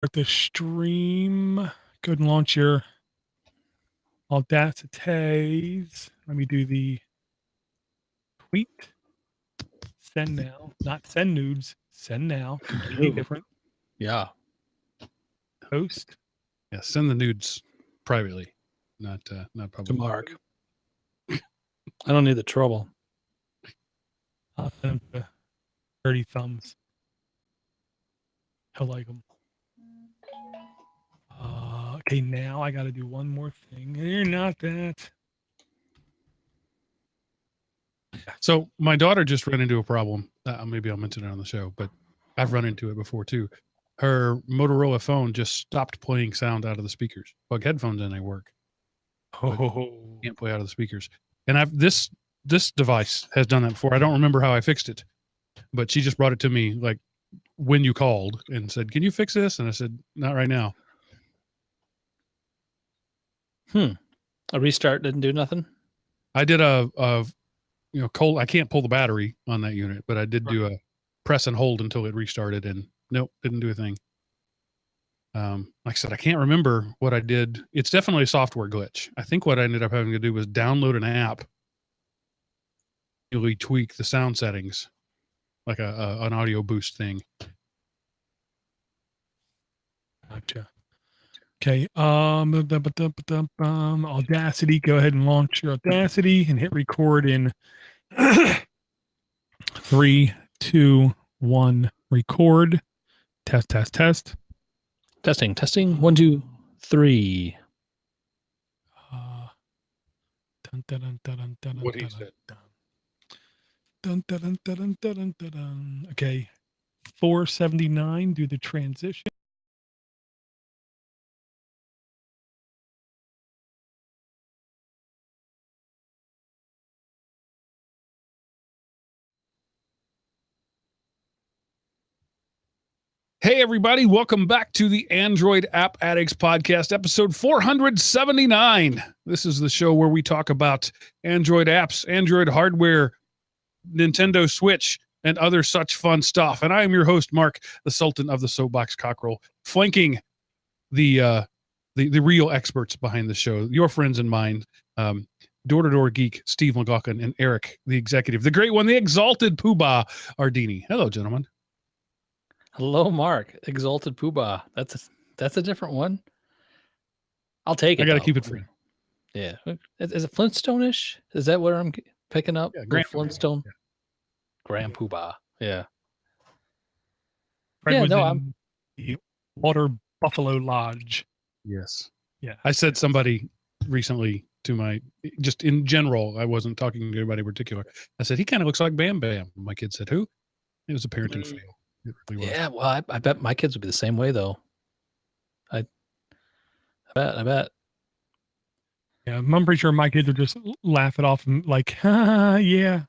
Start the stream. Go ahead and launch your Audacities. Let me do the tweet. Send now, not send nudes. Send now. Completely Ooh. different. Yeah. Post. Yeah, send the nudes privately, not To publicly. Mark. I don't need the trouble. I'll send him 30 thumbs. He'll like them. Okay, now I got to do one more thing. You're not that. So my daughter just ran into a problem. Maybe I'll mention it on the show, but I've run into it before too. Her Motorola phone just stopped playing sound out of the speakers. Plug headphones in, they work. Oh, Can't play out of the speakers. And this device has done that before. I don't remember how I fixed it, but she just brought it to me like when you called and said, "Can you fix this?" And I said, "Not right now." A restart didn't do nothing? I did cold. I can't pull the battery on that unit, but I did do a press and hold until it restarted, and nope, didn't do a thing. Like I said, I can't remember what I did. It's definitely a software glitch. I think what I ended up having to do was download an app, really tweak the sound settings, like an audio boost thing. gotcha. Okay. Audacity. Go ahead and launch your Audacity and hit record in 3, 2, 1. Record. Test. Testing. 1, 2, 3. What he said. Okay. 479. Do the transition. Hey, everybody. Welcome back to the Android App Addicts podcast, episode 479. This is the show where we talk about Android apps, Android hardware, Nintendo Switch, and other such fun stuff. And I am your host, Mark, the Sultan of the Soapbox Cockrell, flanking the real experts behind the show, your friends and mine, DoorToDoorGeek, Steve McLaughlin, and Eric, the executive, the great one, the exalted Poobah Ardini. Hello, gentlemen. Hello, Mark. Exalted Poobah. That's a different one. I'll take it. I got to keep it free. Yeah. Is it Flintstone-ish? Is that what I'm picking up? Yeah, Grand Flintstone? Yeah. Grand Poobah. Yeah. Fred Yeah, was no, in the Water Buffalo Lodge. Yes. Yeah. I said somebody recently to just in general, I wasn't talking to anybody in particular. I said, he kind of looks like Bam Bam. My kid said, who? It was a parenting fail. It really was. Yeah, well, I bet my kids would be the same way, though. I bet. Yeah, I'm pretty sure my kids would just laugh it off and like, yeah,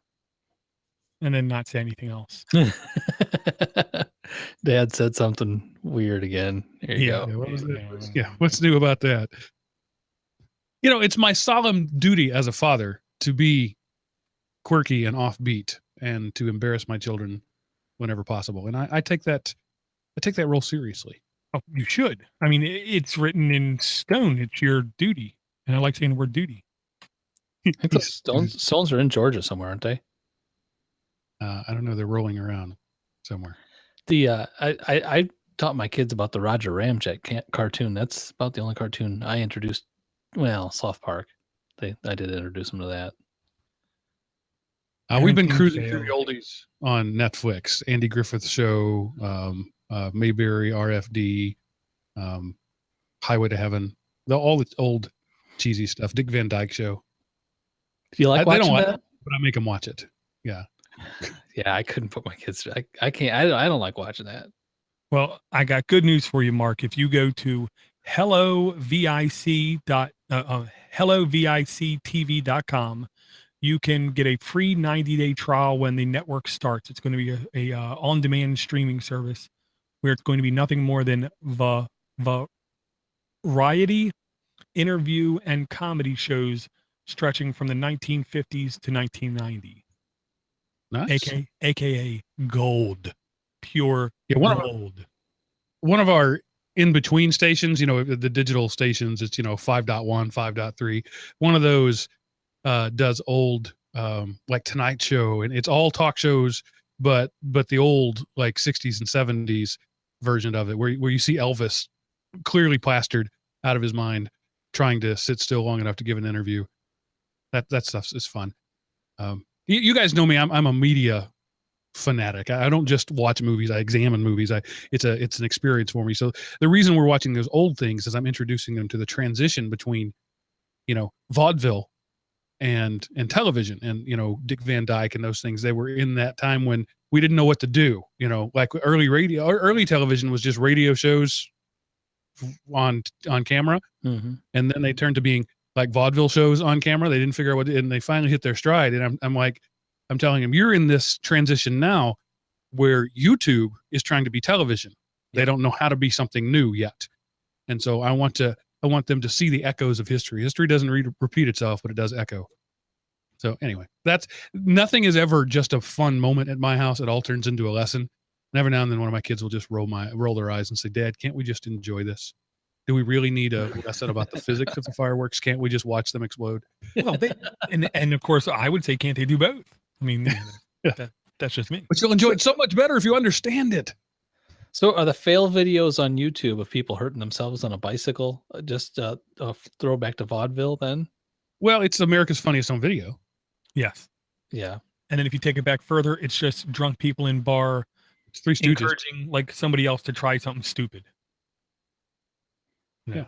and then not say anything else. Dad said something weird again. Here you go. What was that? Yeah, what's new about that? You know, it's my solemn duty as a father to be quirky and offbeat and to embarrass my children whenever possible. And I take that role seriously. Oh, you should. I mean, it's written in stone. It's your duty. And I like saying the word duty. I think the stones are in Georgia somewhere, aren't they? I don't know. They're rolling around somewhere. I taught my kids about the Roger Ramjet cartoon. That's about the only cartoon I introduced. Well, South Park. I did introduce them to that. We've been cruising through the oldies on Netflix. Andy Griffith Show, Mayberry, RFD, Highway to Heaven, all the old cheesy stuff. Dick Van Dyke Show. Do you like watching they don't that? like it, but I make them watch it. Yeah. Yeah, I couldn't put my kids. I can't. I don't like watching that. Well, I got good news for you, Mark. If you go to hellovictv.com, you can get a free 90-day trial when the network starts. It's going to be a on-demand streaming service where it's going to be nothing more than variety, interview, and comedy shows stretching from the 1950s to 1990. Nice. AKA gold. Pure gold. One of our in between stations, the digital stations, it's 5.1, 5.3. One of those does old like Tonight Show, and it's all talk shows, but the old like 60s and 70s version of it, where you see Elvis clearly plastered out of his mind trying to sit still long enough to give an interview. That stuff is fun. You guys know me. I'm a media fanatic. I don't just watch movies. I examine movies. It's an experience for me. So the reason we're watching those old things is I'm introducing them to the transition between, vaudeville and television, and Dick Van Dyke and those things. They were in that time when we didn't know what to do. Like early radio or early television was just radio shows on camera, and then they turned to being like vaudeville shows on camera. They didn't figure out and they finally hit their stride. And I'm telling them, you're in this transition now where YouTube is trying to be television. They don't know how to be something new yet. And so I want them to see the echoes of history. History doesn't repeat itself, but it does echo. So anyway, nothing is ever just a fun moment at my house. It all turns into a lesson. And every now and then one of my kids will just roll their eyes and say, Dad, can't we just enjoy this? Do we really need a lesson about the physics of the fireworks? Can't we just watch them explode? Well, and of course I would say, can't they do both? I mean, that's just me. But you'll enjoy it so much better if you understand it. So are the fail videos on YouTube of people hurting themselves on a bicycle just a throwback to vaudeville then? Well, it's America's Funniest Home Video. Yes. Yeah. And then if you take it back further, it's just drunk people in bar It's Three Stooges. encouraging like somebody else to try something stupid. Yeah.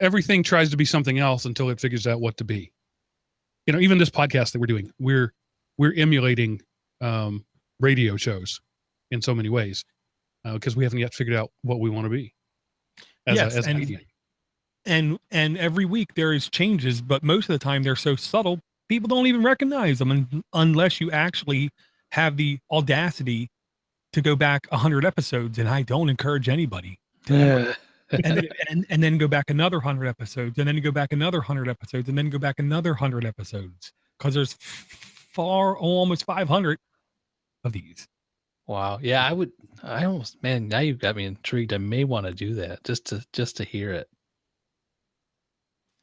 Everything tries to be something else until it figures out what to be. Even this podcast that we're doing, we're emulating radio shows in so many ways because we haven't yet figured out what we want to be. As a media. And every week there is changes, but most of the time they're so subtle, people don't even recognize them unless you actually have the audacity to go back 100 episodes. And I don't encourage anybody to and then go back another 100 episodes, and then go back another 100 episodes, and then go back another 100 episodes, because there's almost 500 of these. Wow. Yeah, now you've got me intrigued. I may want to do that just to hear it.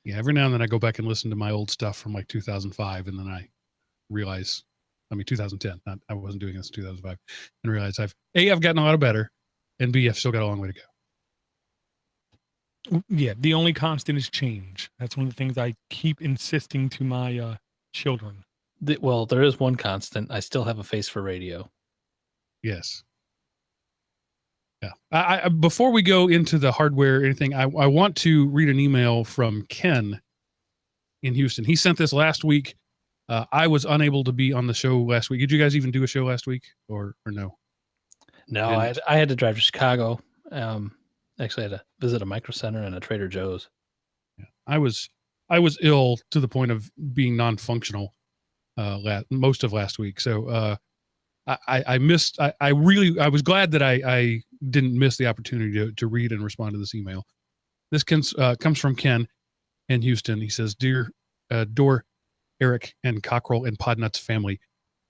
Yeah, every now and then I go back and listen to my old stuff from like 2005, and then I realize, 2010. I wasn't doing this in 2005, and realize I've gotten a lot better, and B, I've still got a long way to go. Yeah, the only constant is change. That's one of the things I keep insisting to my children. Well, there is one constant. I still have a face for radio. Yes. Yeah. I before we go into the hardware or anything, I want to read an email from Ken in Houston. He sent this last week. I was unable to be on the show last week. Did you guys even do a show last week or no? No, I had to drive to Chicago. Actually, I had to visit a Micro Center and a Trader Joe's. Yeah. I was ill to the point of being non-functional most of last week. So I missed. I was glad that I didn't miss the opportunity to read and respond to this email. This comes from Ken in Houston. He says, "Dear Door, Eric, and Cockrell and Podnutz family,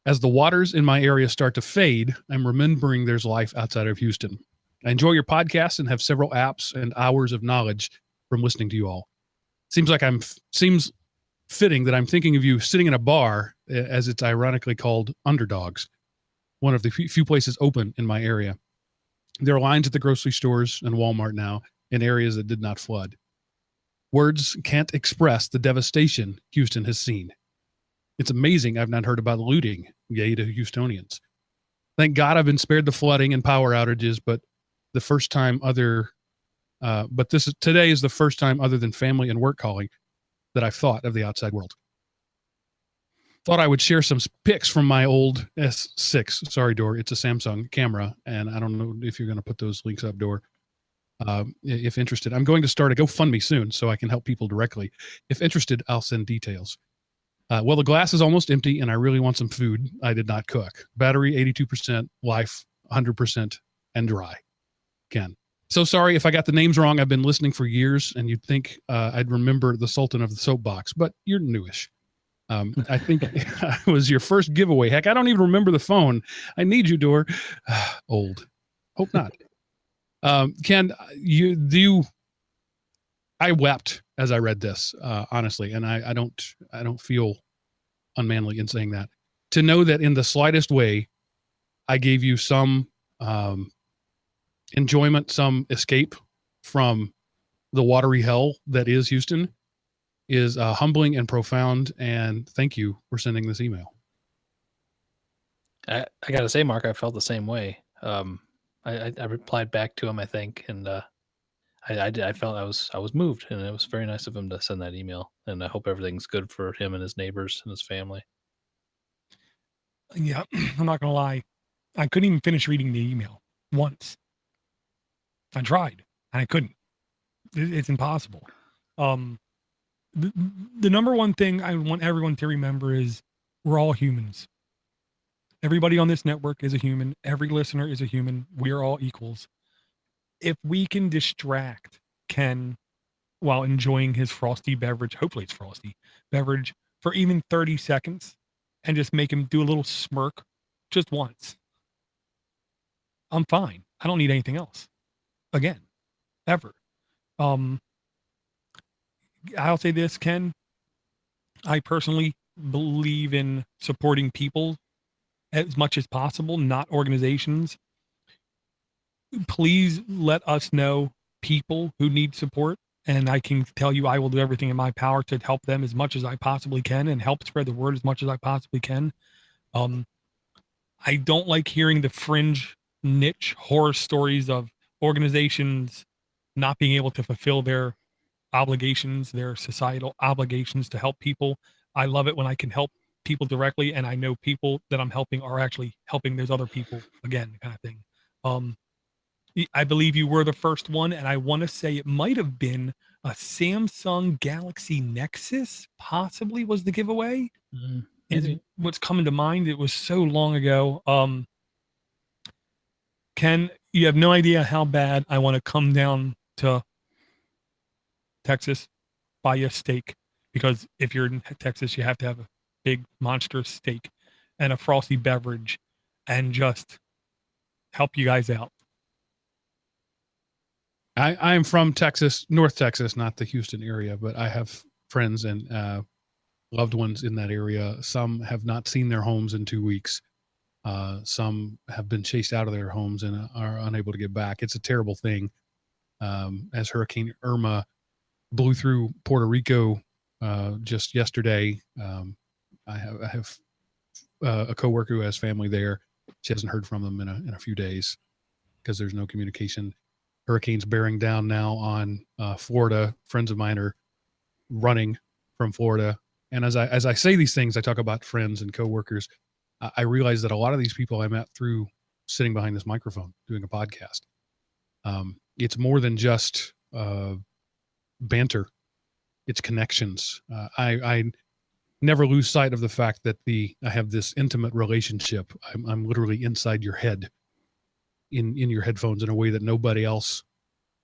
as the waters in my area start to fade, I'm remembering there's life outside of Houston. I enjoy your podcast and have several apps and hours of knowledge from listening to you all. Seems fitting that I'm thinking of you sitting in a bar, as it's ironically called Underdogs, one of the few places open in my area. There are lines at the grocery stores and Walmart now in areas that did not flood. Words can't express the devastation Houston has seen. It's amazing I've not heard about looting, yay to Houstonians. Thank God I've been spared the flooding and power outages, but today is the first time other than family and work calling that I've thought of the outside world. Thought I would share some pics from my old S6. Sorry, Door, it's a Samsung camera, and I don't know if you're going to put those links up, Door. If interested, I'm going to start a GoFundMe soon so I can help people directly. If interested, I'll send details. Well, the glass is almost empty, and I really want some food I did not cook. Battery 82%, life 100%, and dry. Ken. So sorry if I got the names wrong. I've been listening for years, and you'd think I'd remember the Sultan of the Soapbox, but you're newish. I think it was your first giveaway. Heck, I don't even remember the phone. I need you, Door. Old. Hope not. Ken, I wept as I read this, honestly, and I don't feel unmanly in saying that. To know that in the slightest way, I gave you some enjoyment, some escape from the watery hell that is Houston is humbling and profound. And thank you for sending this email. I got to say, Mark, I felt the same way. I replied back to him, I think, and I felt I was moved, and it was very nice of him to send that email. And I hope everything's good for him and his neighbors and his family. Yeah, I'm not gonna lie. I couldn't even finish reading the email once. I tried and I couldn't. It's impossible. The number one thing I want everyone to remember is we're all humans. Everybody on this network is a human. Every listener is a human. We are all equals. If we can distract Ken while enjoying his frosty beverage, hopefully it's frosty beverage, for even 30 seconds and just make him do a little smirk just once, I'm fine. I don't need anything else. Again, ever. I'll say this, Ken. I personally believe in supporting people as much as possible, not organizations. Please let us know people who need support, and I can tell you I will do everything in my power to help them as much as I possibly can and help spread the word as much as I possibly can. I don't like hearing the fringe niche horror stories of organizations not being able to fulfill their obligations, their societal obligations to help people. I love it when I can help people directly, and I know people that I'm helping are actually helping those other people again, kind of thing. I believe you were the first one, and I want to say it might have been a Samsung Galaxy Nexus, possibly was the giveaway. Is what's coming to mind. It was so long ago. Ken, you have no idea how bad I want to come down to Texas, buy you a steak, because if you're in Texas, you have to have a big monstrous steak and a frosty beverage and just help you guys out. I am from Texas, North Texas, not the Houston area, but I have friends and loved ones in that area. Some have not seen their homes in 2 weeks. Some have been chased out of their homes and are unable to get back. It's a terrible thing. As Hurricane Irma blew through Puerto Rico just yesterday, I have a coworker who has family there. She hasn't heard from them in a few days because there's no communication. Hurricane's bearing down now on Florida. Friends of mine are running from Florida. And as I say these things, I talk about friends and coworkers. I realize that a lot of these people I met through sitting behind this microphone doing a podcast. It's more than just banter. It's connections. I never lose sight of the fact that I have this intimate relationship. I'm literally inside your head, in your headphones in a way that nobody else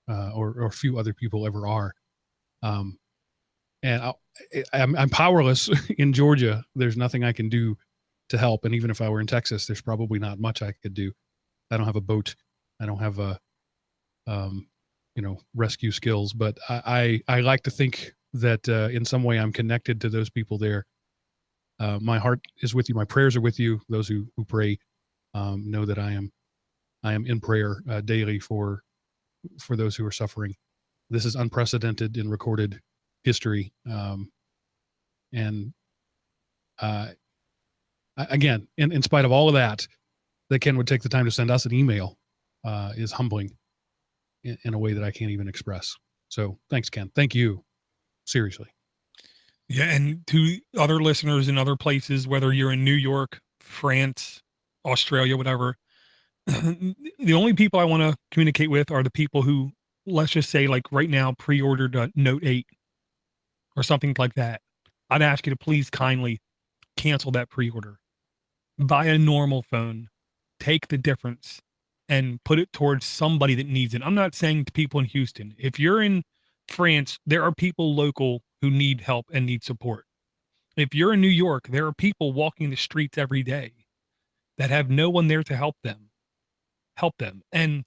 or few other people ever are. And I'm powerless in Georgia. There's nothing I can do to help. And even if I were in Texas, there's probably not much I could do. I don't have a boat. I don't have rescue skills, but I like to think that in some way I'm connected to those people there. My heart is with you. My prayers are with you. Those who pray know that I am in prayer daily for those who are suffering. This is unprecedented in recorded history. Again, in spite of all of that Ken would take the time to send us an email is humbling in a way that I can't even express. So thanks, Ken. Thank you. Seriously. Yeah. And to other listeners in other places, whether you're in New York, France, Australia, whatever, the only people I want to communicate with are the people who, let's just say, like right now, pre-ordered a Note 8 or something like that. I'd ask you to please kindly cancel that pre-order. Buy a normal phone, take the difference and put it towards somebody that needs it. I'm not saying to people in Houston. If you're in France, there are people local who need help and need support. If you're in New York, there are people walking the streets every day that have no one there to help them. And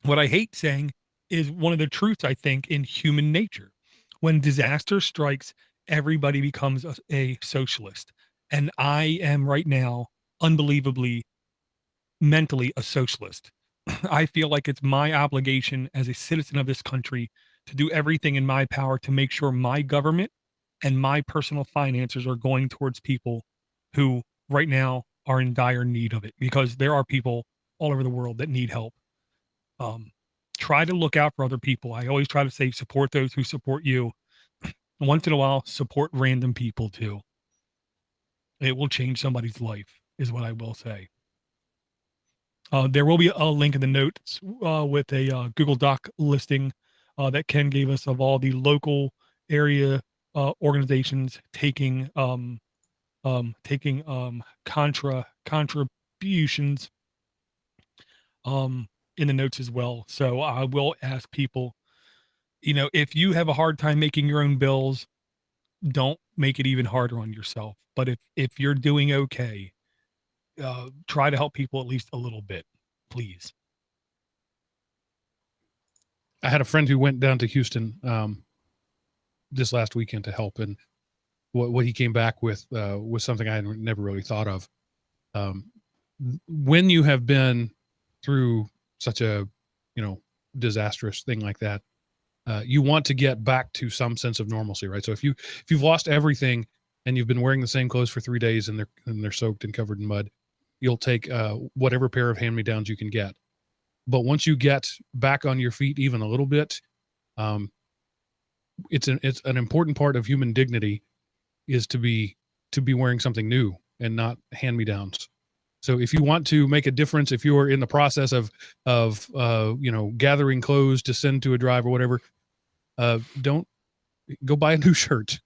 what I hate saying is one of the truths, I think, in human nature. When disaster strikes, everybody becomes a socialist. And I am right now unbelievably mentally a socialist. I feel like it's my obligation as a citizen of this country to do everything in my power to make sure my government and my personal finances are going towards people who right now are in dire need of it, because there are people all over the world that need help. Um, Try to look out for other people. I always try to say support those who support you. Once in a while, support random people too. It will change somebody's life, is what I will say. There will be a link in the notes with a Google Doc listing that Ken gave us of all the local area organizations taking contributions in the notes as well. So I will ask people, if you have a hard time making your own bills, don't make it even harder on yourself. But if you're doing okay, try to help people at least a little bit, please. I had a friend who went down to Houston this last weekend to help, and what he came back with was something I had never really thought of. When you have been through such a disastrous thing like that, you want to get back to some sense of normalcy, right? So if you've lost everything and you've been wearing the same clothes for 3 days and they're soaked and covered in mud, you'll take whatever pair of hand-me-downs you can get. But once you get back on your feet even a little bit, it's an important part of human dignity is to be wearing something new and not hand-me-downs. So if you want to make a difference, if you're in the process of gathering clothes to send to a drive or whatever, don't go buy a new shirt.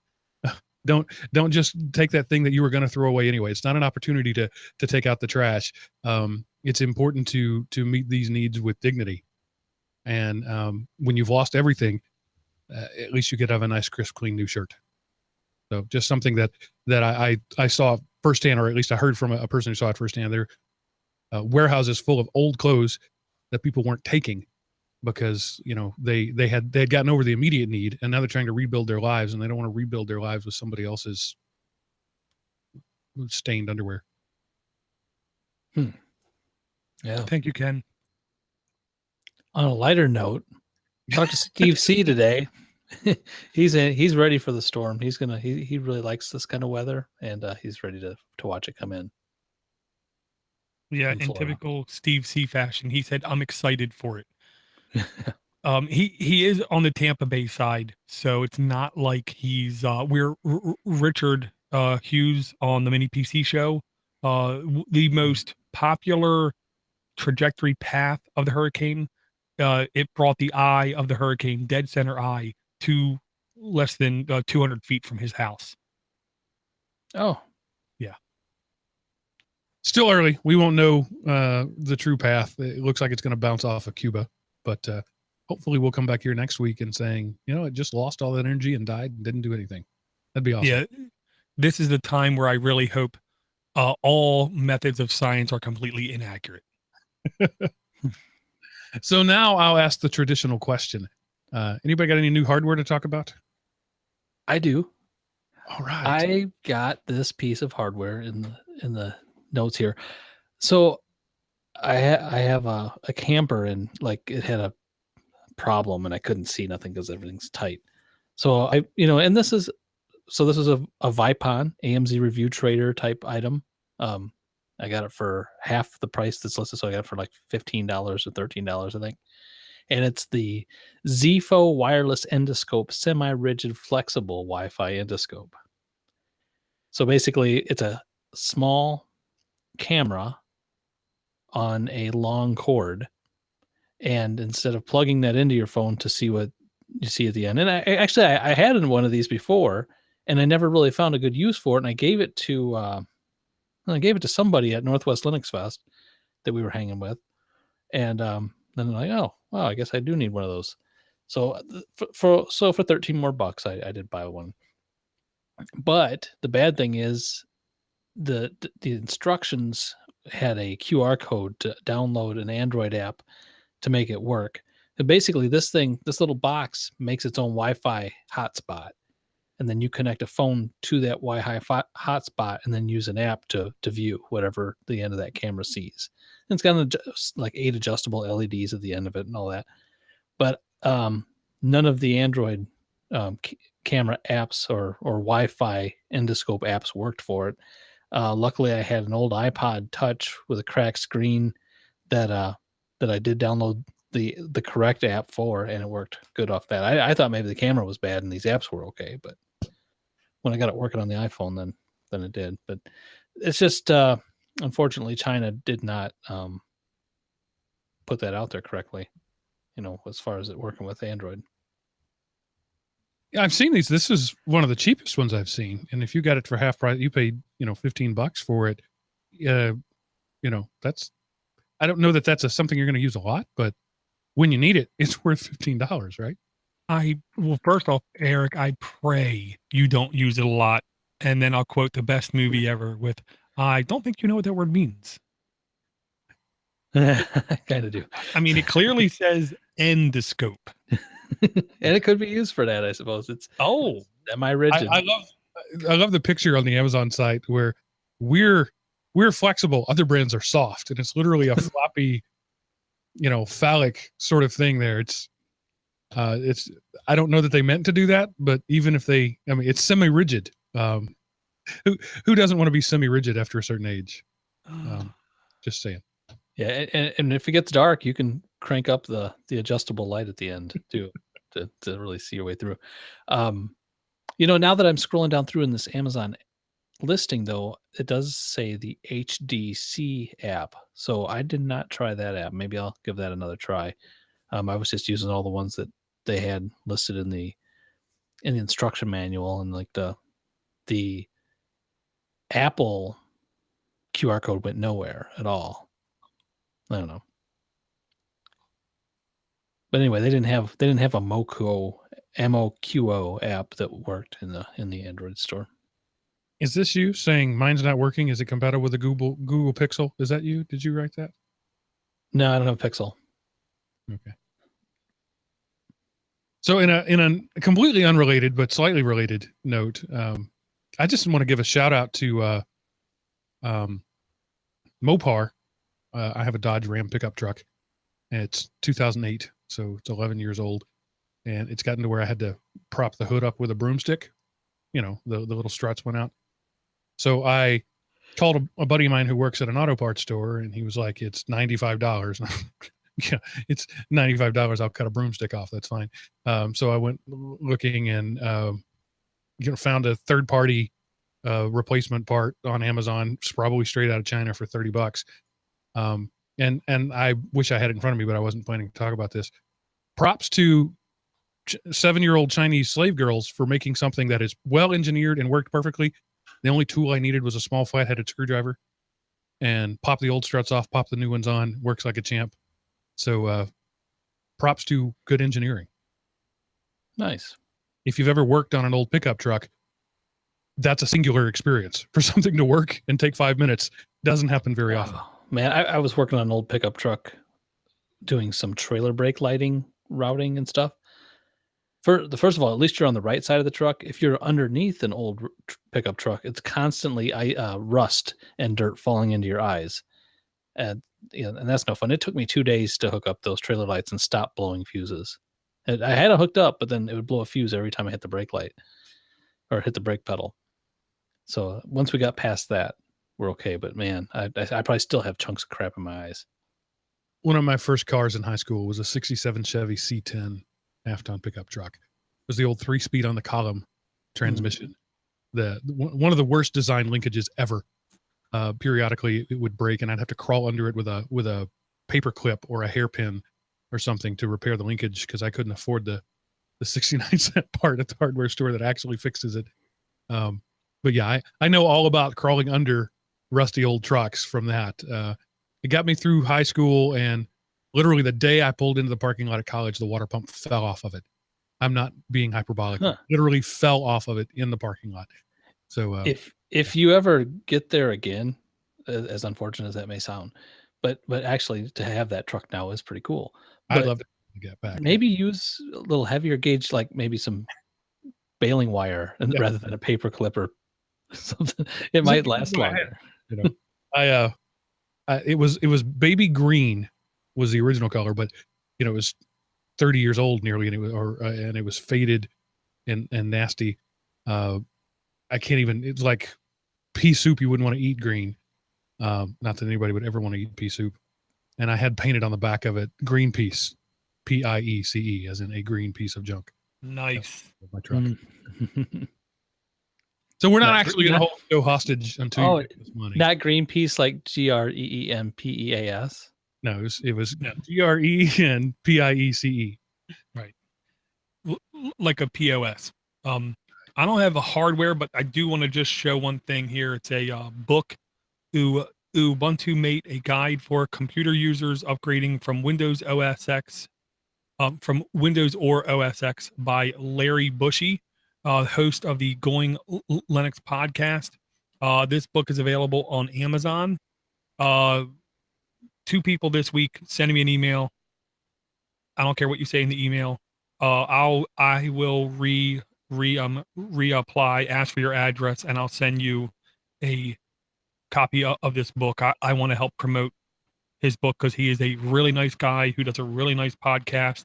Don't just take that thing that you were going to throw away anyway. It's not an opportunity to take out the trash. It's important to meet these needs with dignity. And when you've lost everything, at least you could have a nice, crisp, clean new shirt. So just something that I saw firsthand, or at least I heard from a person who saw it firsthand. There are warehouses full of old clothes that people weren't taking because they had gotten over the immediate need, and now they're trying to rebuild their lives, and they don't want to rebuild their lives with somebody else's stained underwear. Yeah. Thank you, Ken. On a lighter note, talked to Steve C today. He's ready for the storm. He really likes this kind of weather, and he's ready to watch it come in. Yeah, in typical Steve C fashion, he said, "I'm excited for it." He is on the Tampa Bay side, so it's not like he's we're Richard Hughes on the Mini PC show. The most popular trajectory path of the hurricane, it brought the eye of the hurricane, dead center eye, to less than 200 feet from his house. Oh, yeah. Still early. We won't know the true path. It looks like it's going to bounce off of Cuba, but hopefully we'll come back here next week and saying, it just lost all that energy and died and didn't do anything. That'd be awesome. Yeah. This is the time where I really hope all methods of science are completely inaccurate. So now I'll ask the traditional question. Anybody got any new hardware to talk about? I do. All right. I got this piece of hardware in the notes here. So I have a camper, and like it had a problem and I couldn't see nothing because everything's tight. So and this is a Vipon AMZ review trader type item. I got it for half the price that's listed, so I got it for like $15 or $13, I think. And it's the Zefo wireless endoscope, semi-rigid flexible Wi-Fi endoscope. So basically, it's a small camera on a long cord, and instead of plugging that into your phone to see what you see at the end, and I had one of these before, and I never really found a good use for it, and I gave it to somebody at Northwest Linux Fest that we were hanging with, and then I'm like, oh wow, I guess I do need one of those. So for $13 more, I did buy one. But the bad thing is the instructions had a QR code to download an Android app to make it work. And basically, this little box makes its own Wi-Fi hotspot, and then you connect a phone to that Wi-Fi hotspot, and then use an app to view whatever the end of that camera sees. And it's got like 8 adjustable LEDs at the end of it and all that. But none of the Android camera apps or Wi-Fi endoscope apps worked for it. Luckily, I had an old iPod Touch with a cracked screen that I did download the correct app for, and it worked good off that. I thought maybe the camera was bad and these apps were okay, but when I got it working on the iPhone, then it did. But it's just unfortunately China did not put that out there correctly, as far as it working with Android. Yeah, I've seen these. This is one of the cheapest ones I've seen. And if you got it for half price, you paid, $15 for it. That's, I don't know that that's something you're going to use a lot, but when you need it, it's worth $15, right? Well, first off, Eric, I pray you don't use it a lot. And then I'll quote the best movie ever with, I don't think you know what that word means. I kind of do. I mean, it clearly says endoscope. And it could be used for that, I suppose. It's semi-rigid. I love the picture on the Amazon site where we're flexible, other brands are soft, and it's literally a floppy, phallic sort of thing there. It's I don't know that they meant to do that, but even if it's semi-rigid. Who doesn't want to be semi-rigid after a certain age? Just saying. Yeah, and if it gets dark, you can crank up the adjustable light at the end too to really see your way through. Now that I'm scrolling down through in this Amazon listing, though, it does say the HDC app. So I did not try that app. Maybe I'll give that another try. I was just using all the ones that they had listed in the instruction manual, and like the Apple QR code went nowhere at all. I don't know. But anyway, they didn't have a MoQo app that worked in the Android store. Is this you saying mine's not working? Is it compatible with the Google Pixel? Is that you? Did you write that? No, I don't have a Pixel. Okay. So in a completely unrelated but slightly related note, I just want to give a shout out to Mopar. I have a Dodge Ram pickup truck, and it's 2008, so it's 11 years old, and it's gotten to where I had to prop the hood up with a broomstick. The little struts went out. So I called a buddy of mine who works at an auto parts store, and he was like, "It's $95." Yeah, it's $95. I'll cut a broomstick off. That's fine. So I went looking and found a third-party replacement part on Amazon, probably straight out of China for $30. And I wish I had it in front of me, but I wasn't planning to talk about this. Props to 7-year-old Chinese slave girls for making something that is well engineered and worked perfectly. The only tool I needed was a small flat-headed screwdriver, and pop the old struts off, pop the new ones on. Works like a champ. So props to good engineering. Nice. If you've ever worked on an old pickup truck, that's a singular experience. For something to work and take 5 minutes doesn't happen very often. Man, I was working on an old pickup truck doing some trailer brake lighting, routing and stuff. First of all, at least you're on the right side of the truck. If you're underneath an old pickup truck, it's constantly rust and dirt falling into your eyes. And that's no fun. It took me 2 days to hook up those trailer lights and stop blowing fuses. And I had it hooked up, but then it would blow a fuse every time I hit the brake light or hit the brake pedal. So once we got past that, we're okay. But man, I probably still have chunks of crap in my eyes. One of my first cars in high school was a 67 Chevy C10 half-ton pickup truck. It was the old 3-speed on the column transmission. One of the worst design linkages ever. Periodically it would break, and I'd have to crawl under it with a paper clip or a hairpin or something to repair the linkage because I couldn't afford the 69-cent part at the hardware store that actually fixes it. But yeah, I know all about crawling under rusty old trucks from that. It got me through high school, and literally the day I pulled into the parking lot at college, the water pump fell off of it. I'm not being hyperbolic. Literally fell off of it in the parking lot. So if you ever get there again, as unfortunate as that may sound, but actually to have that truck now is pretty cool. I'd But love to get back. maybe use a little heavier gauge, like maybe some baling wire rather than a paper clip or something. It might last longer. You know, it was baby green was the original color, but it was 30 years old nearly, and it was faded and nasty. I can't even. It's like pea soup. You wouldn't want to eat green. Not that anybody would ever want to eat pea soup. And I had painted on the back of it Greenpeace, PIECE, as in a green piece of junk. Nice. My truck. So we're not actually going to hold Joe hostage until you get this money. Not Greenpeace, like GREEMPEAS. No, it was GRE and PIECE. Right. Like a POS. I don't have the hardware, but I do want to just show one thing here. It's a book, Ubuntu Mate, a guide for computer users upgrading from Windows OS X, from Windows or OS X by Larry Bushy, host of the Going Linux podcast. This book is available on Amazon. 2 people this week sending me an email. I don't care what you say in the email. I will reapply, ask for your address, and I'll send you a copy of this book. I want to help promote his book because he is a really nice guy who does a really nice podcast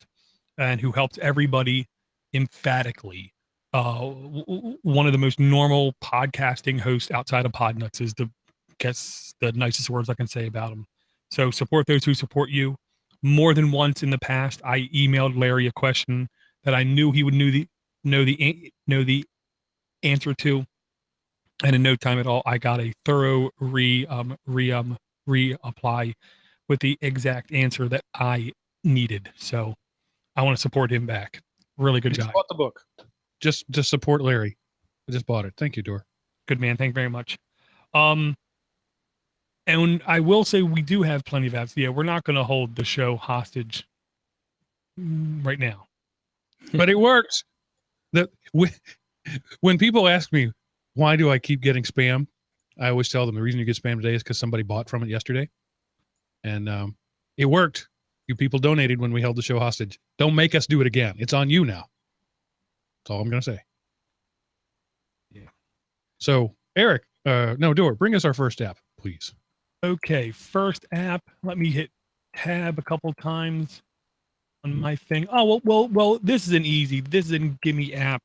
and who helps everybody emphatically. One of the most normal podcasting hosts outside of Podnutz is the nicest words I can say about him. So support those who support you. More than once in the past, I emailed Larry a question that I knew he would know the answer to, and in no time at all, I got a thorough reapply with the exact answer that I needed. So I want to support him back. Really good job. Bought the book. Just support Larry. I just bought it. Thank you, Dor. Good man. Thank you very much. And I will say we do have plenty of apps. Yeah, we're not going to hold the show hostage right now. But it works. When people ask me, why do I keep getting spam? I always tell them the reason you get spam today is because somebody bought from it yesterday. And it worked. You people donated when we held the show hostage. Don't make us do it again. It's on you now. That's all I'm going to say. Yeah. So, Eric, Dor, bring us our first app, please. Okay, first app. Let me hit tab a couple times on my thing. Oh, well, this is an easy. This is a gimme app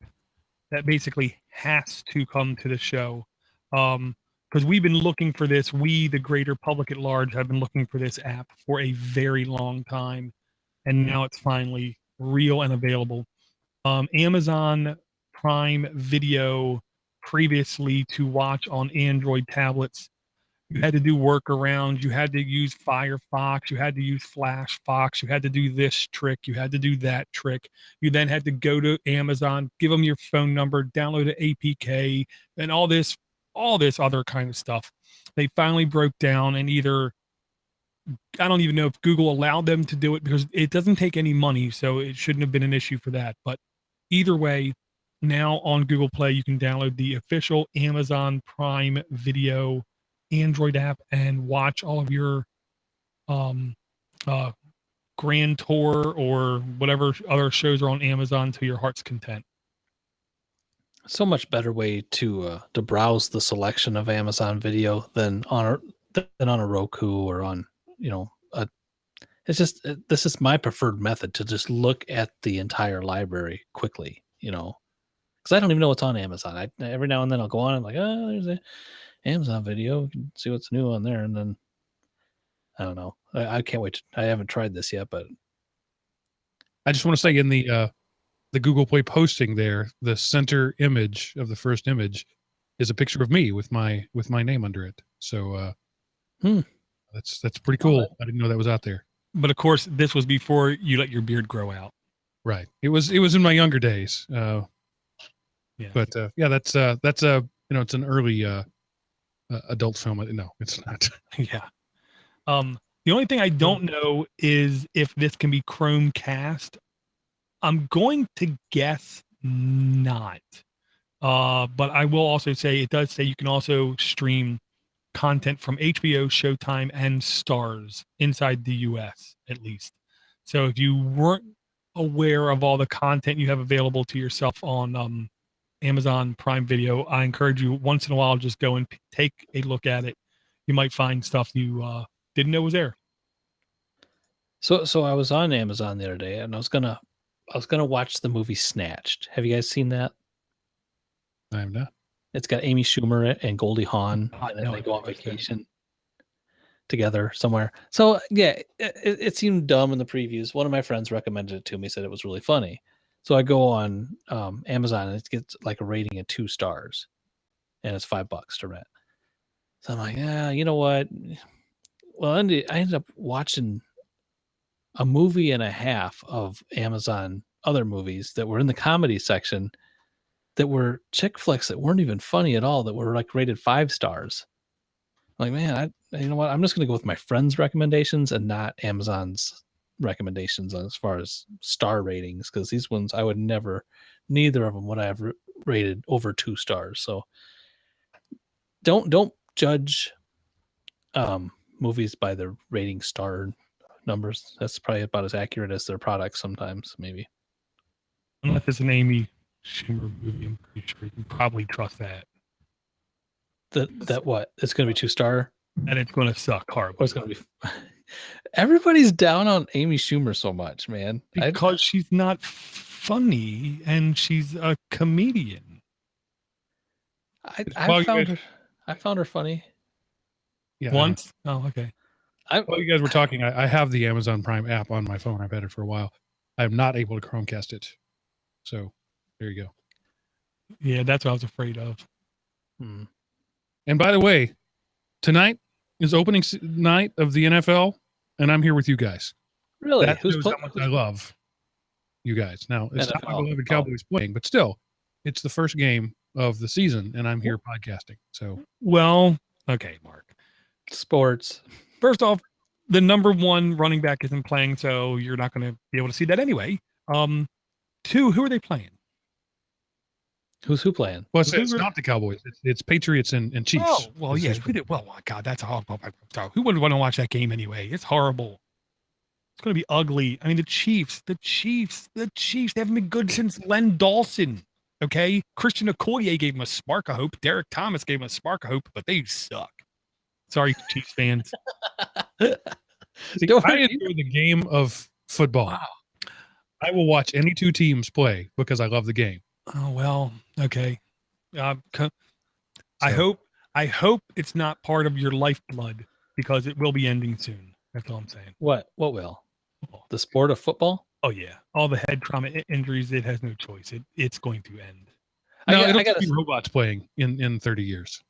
that basically has to come to the show. Because we've been looking for this. We, the greater public at large, have been looking for this app for a very long time. And now it's finally real and available. Amazon Prime Video, previously to watch on Android tablets, you had to do workarounds. You had to use Firefox. You had to use FlashFox. You had to do this trick. You had to do that trick. You then had to go to Amazon, give them your phone number, download an APK, and all this other kind of stuff. They finally broke down, and I don't even know if Google allowed them to do it because it doesn't take any money, so it shouldn't have been an issue for that. But either way, now on Google Play, you can download the official Amazon Prime Video Android app and watch all of your Grand Tour or whatever other shows are on Amazon to your heart's content. So much better way to browse the selection of Amazon Video than on a Roku or on it's just this is my preferred method to just look at the entire library quickly, because I don't even know what's on Amazon. Every now and then I'll go on and there's a Amazon Video. We can see what's new on there, and then I don't know. I can't wait. I haven't tried this yet, but I just want to say in the Google Play posting there, the center image of the first image is a picture of me with my name under it. So that's pretty cool. I didn't know that was out there. But of course, this was before you let your beard grow out. Right. It was in my younger days. Yeah. But that's it's an early adult film. No, it's not. Yeah. The only thing I don't know is if this can be Chromecast. I'm going to guess not, But I will also say it does say you can also stream content from HBO, Showtime, and Stars inside the US at least. So if you weren't aware of all the content you have available to yourself on Amazon Prime Video, I encourage you once in a while just go and take a look at it. You might find stuff you didn't know was there. So I was on Amazon the other day, and I was gonna watch the movie Snatched. Have you guys seen that? I have not. It's got Amy Schumer and Goldie Hawn, and then No, they I go on haven't watched that. vacation together somewhere. So yeah, it seemed dumb in the previews. One of my friends recommended it to me, said it was really funny. So I go on Amazon, and it gets like a rating of 2 stars, and it's $5 to rent. So I'm like, yeah, you know what? Well, I ended up watching a movie and a half of Amazon other movies that were in the comedy section that were chick flicks that weren't even funny at all, that were like rated 5 stars. I'm like, man, you know what? I'm just going to go with my friends' recommendations and not Amazon's recommendations as far as star ratings, because these ones I would never, neither of them would I have rated over 2 stars. So don't judge movies by their rating star numbers. That's probably about as accurate as their products sometimes, maybe. Unless it's an Amy Schumer movie, I'm pretty sure you can probably trust that. That what? It's going to be 2-star? And it's going to suck horribly. Or it's going to be... Everybody's down on Amy Schumer so much, man. Because she's not funny and she's a comedian. I found her funny. Yeah. Once? Oh, okay. While you guys were talking, I have the Amazon Prime app on my phone. I've had it for a while. I'm not able to Chromecast it. So there you go. Yeah, that's what I was afraid of. And by the way, tonight is opening night of the NFL, and I'm here with you guys. Really? That shows how much I love you guys. Now, it's not my beloved Cowboys playing, but still, it's the first game of the season, and I'm here podcasting. So, well, okay, Mark. Sports. First off, the number 1 running back isn't playing, so you're not going to be able to see that anyway. 2, who are they playing? Who's who playing? Well, it's not the Cowboys. It's Patriots and Chiefs. Oh, well, yes. Well, God, that's horrible. Who wouldn't want to watch that game anyway? It's horrible. It's going to be ugly. I mean, the Chiefs, they haven't been good since Len Dawson. Okay? Christian Okoye gave him a spark of hope. Derek Thomas gave him a spark of hope, but they suck. Sorry, Chiefs fans. See, I enjoy the game of football. Wow. I will watch any 2 teams play because I love the game. Oh, well, okay. I hope it's not part of your lifeblood, because it will be ending soon. That's all I'm saying. What will? Football. The sport of football? Oh, yeah. All the head trauma injuries, it has no choice. It's going to end. No, it'll be robots playing in 30 years.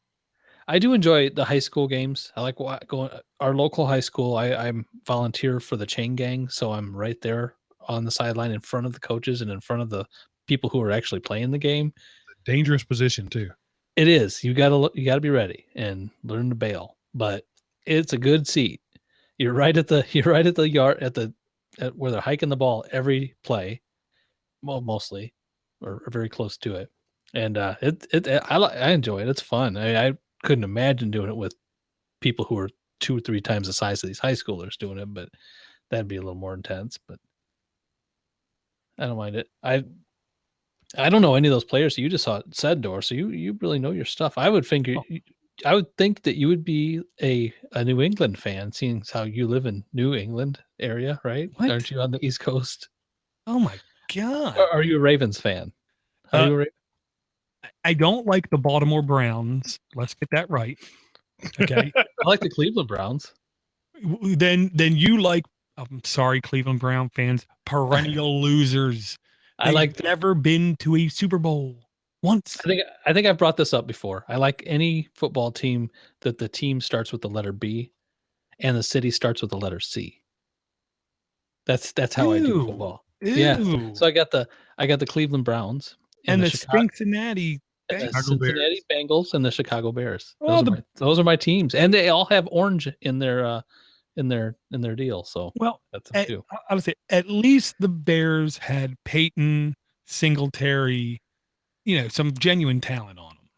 I do enjoy the high school games. I like going our local high school. I'm volunteer for the chain gang, so I'm right there on the sideline in front of the coaches and in front of the people who are actually playing the game. Dangerous position too. It is. You gotta be ready and learn to bail. But it's a good seat. You're right at the yard at where they're hiking the ball every play, well, mostly, or very close to it. And I enjoy it. It's fun. I couldn't imagine doing it with people who are 2 or 3 times the size of these high schoolers doing it, but that'd be a little more intense. But I don't mind it. I don't know any of those players you just said, Dor, so you really know your stuff. I would think that you would be a New England fan, seeing how you live in New England area, right? What? Aren't you on the East Coast? Oh my God. Or are you a Ravens fan? I don't like the Baltimore Browns. Let's get that right. Okay. I like the Cleveland Browns. Then you like, I'm sorry, Cleveland Brown fans, perennial losers. They've never been to a Super Bowl once. I think I've brought this up before. I like any football team that the team starts with the letter B and the city starts with the letter C. That's how I do football. Ew. Yeah. So I got the Cleveland Browns and the Cincinnati Bengals and the Chicago Bears. Those are my teams, and they all have orange in their deal. So that's them too. I would say at least the Bears had Peyton, Singletary, some genuine talent on them.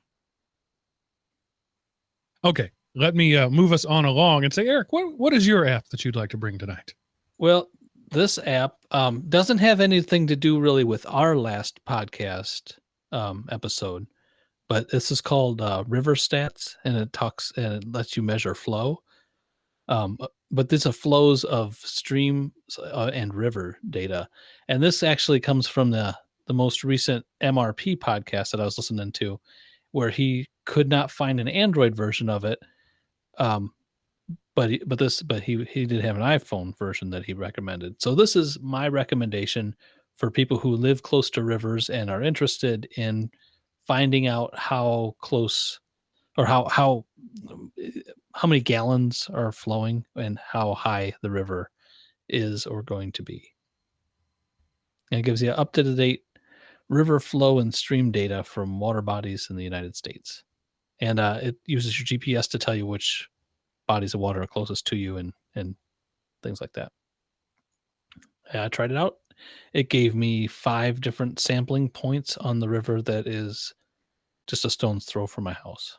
Okay, let me move us on along and say, Eric, what is your app that you'd like to bring tonight? Well, this app doesn't have anything to do really with our last podcast episode, but this is called Riverstats, and it lets you measure flow. But these are flows of stream and river data, and this actually comes from the most recent MRP podcast that I was listening to, where he could not find an Android version of it. But he did have an iPhone version that he recommended. So this is my recommendation for people who live close to rivers and are interested in finding out how close or how many gallons are flowing and how high the river is or going to be. And it gives you up to date river flow and stream data from water bodies in the United States. And it uses your GPS to tell you which bodies of water are closest to you and things like that. I tried it out. It gave me 5 different sampling points on the river that is just a stone's throw from my house.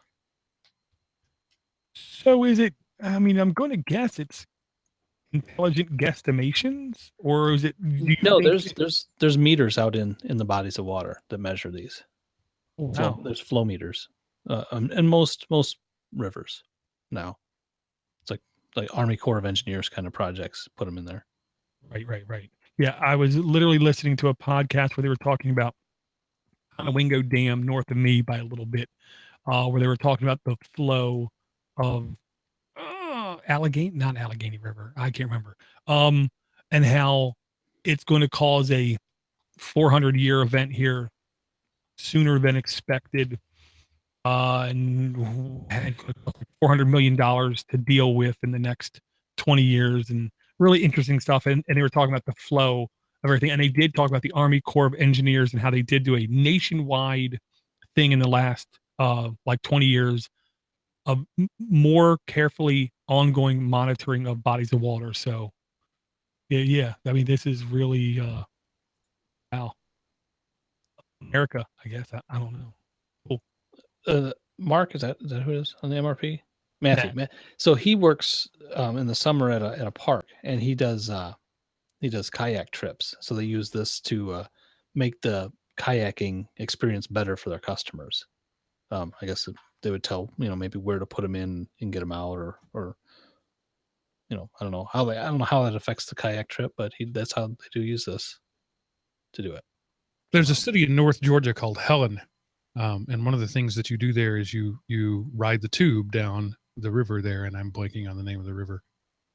So is it, I'm going to guess it's intelligent guesstimations, or is it? No, there's meters out in the bodies of water that measure these. Wow. There's flow meters in most rivers now. It's like Army Corps of Engineers kind of projects put them in there. Right. Yeah, I was literally listening to a podcast where they were talking about Wingo Dam north of me by a little bit, where they were talking about the flow of not Allegheny River, I can't remember, and how it's going to cause a 400-year event here sooner than expected, and had $400 million to deal with in the next 20 years, and really interesting stuff. And they were talking about the flow of everything, and they did talk about the Army Corps of Engineers and how they did do a nationwide thing in the last 20 years of more carefully ongoing monitoring of bodies of water. So yeah, this is really wow, America, I guess. I don't know. Cool. Mark, is that who it is on the MRP? Matthew. Yeah. So he works in the summer at a park, and he does kayak trips. So they use this to make the kayaking experience better for their customers. I guess they would tell maybe where to put them in and get them out, or I don't know how that affects the kayak trip, but that's how they do use this to do it. There's a city in North Georgia called Helen, and one of the things that you do there is you ride the tube down the river there, and I'm blanking on the name of the river.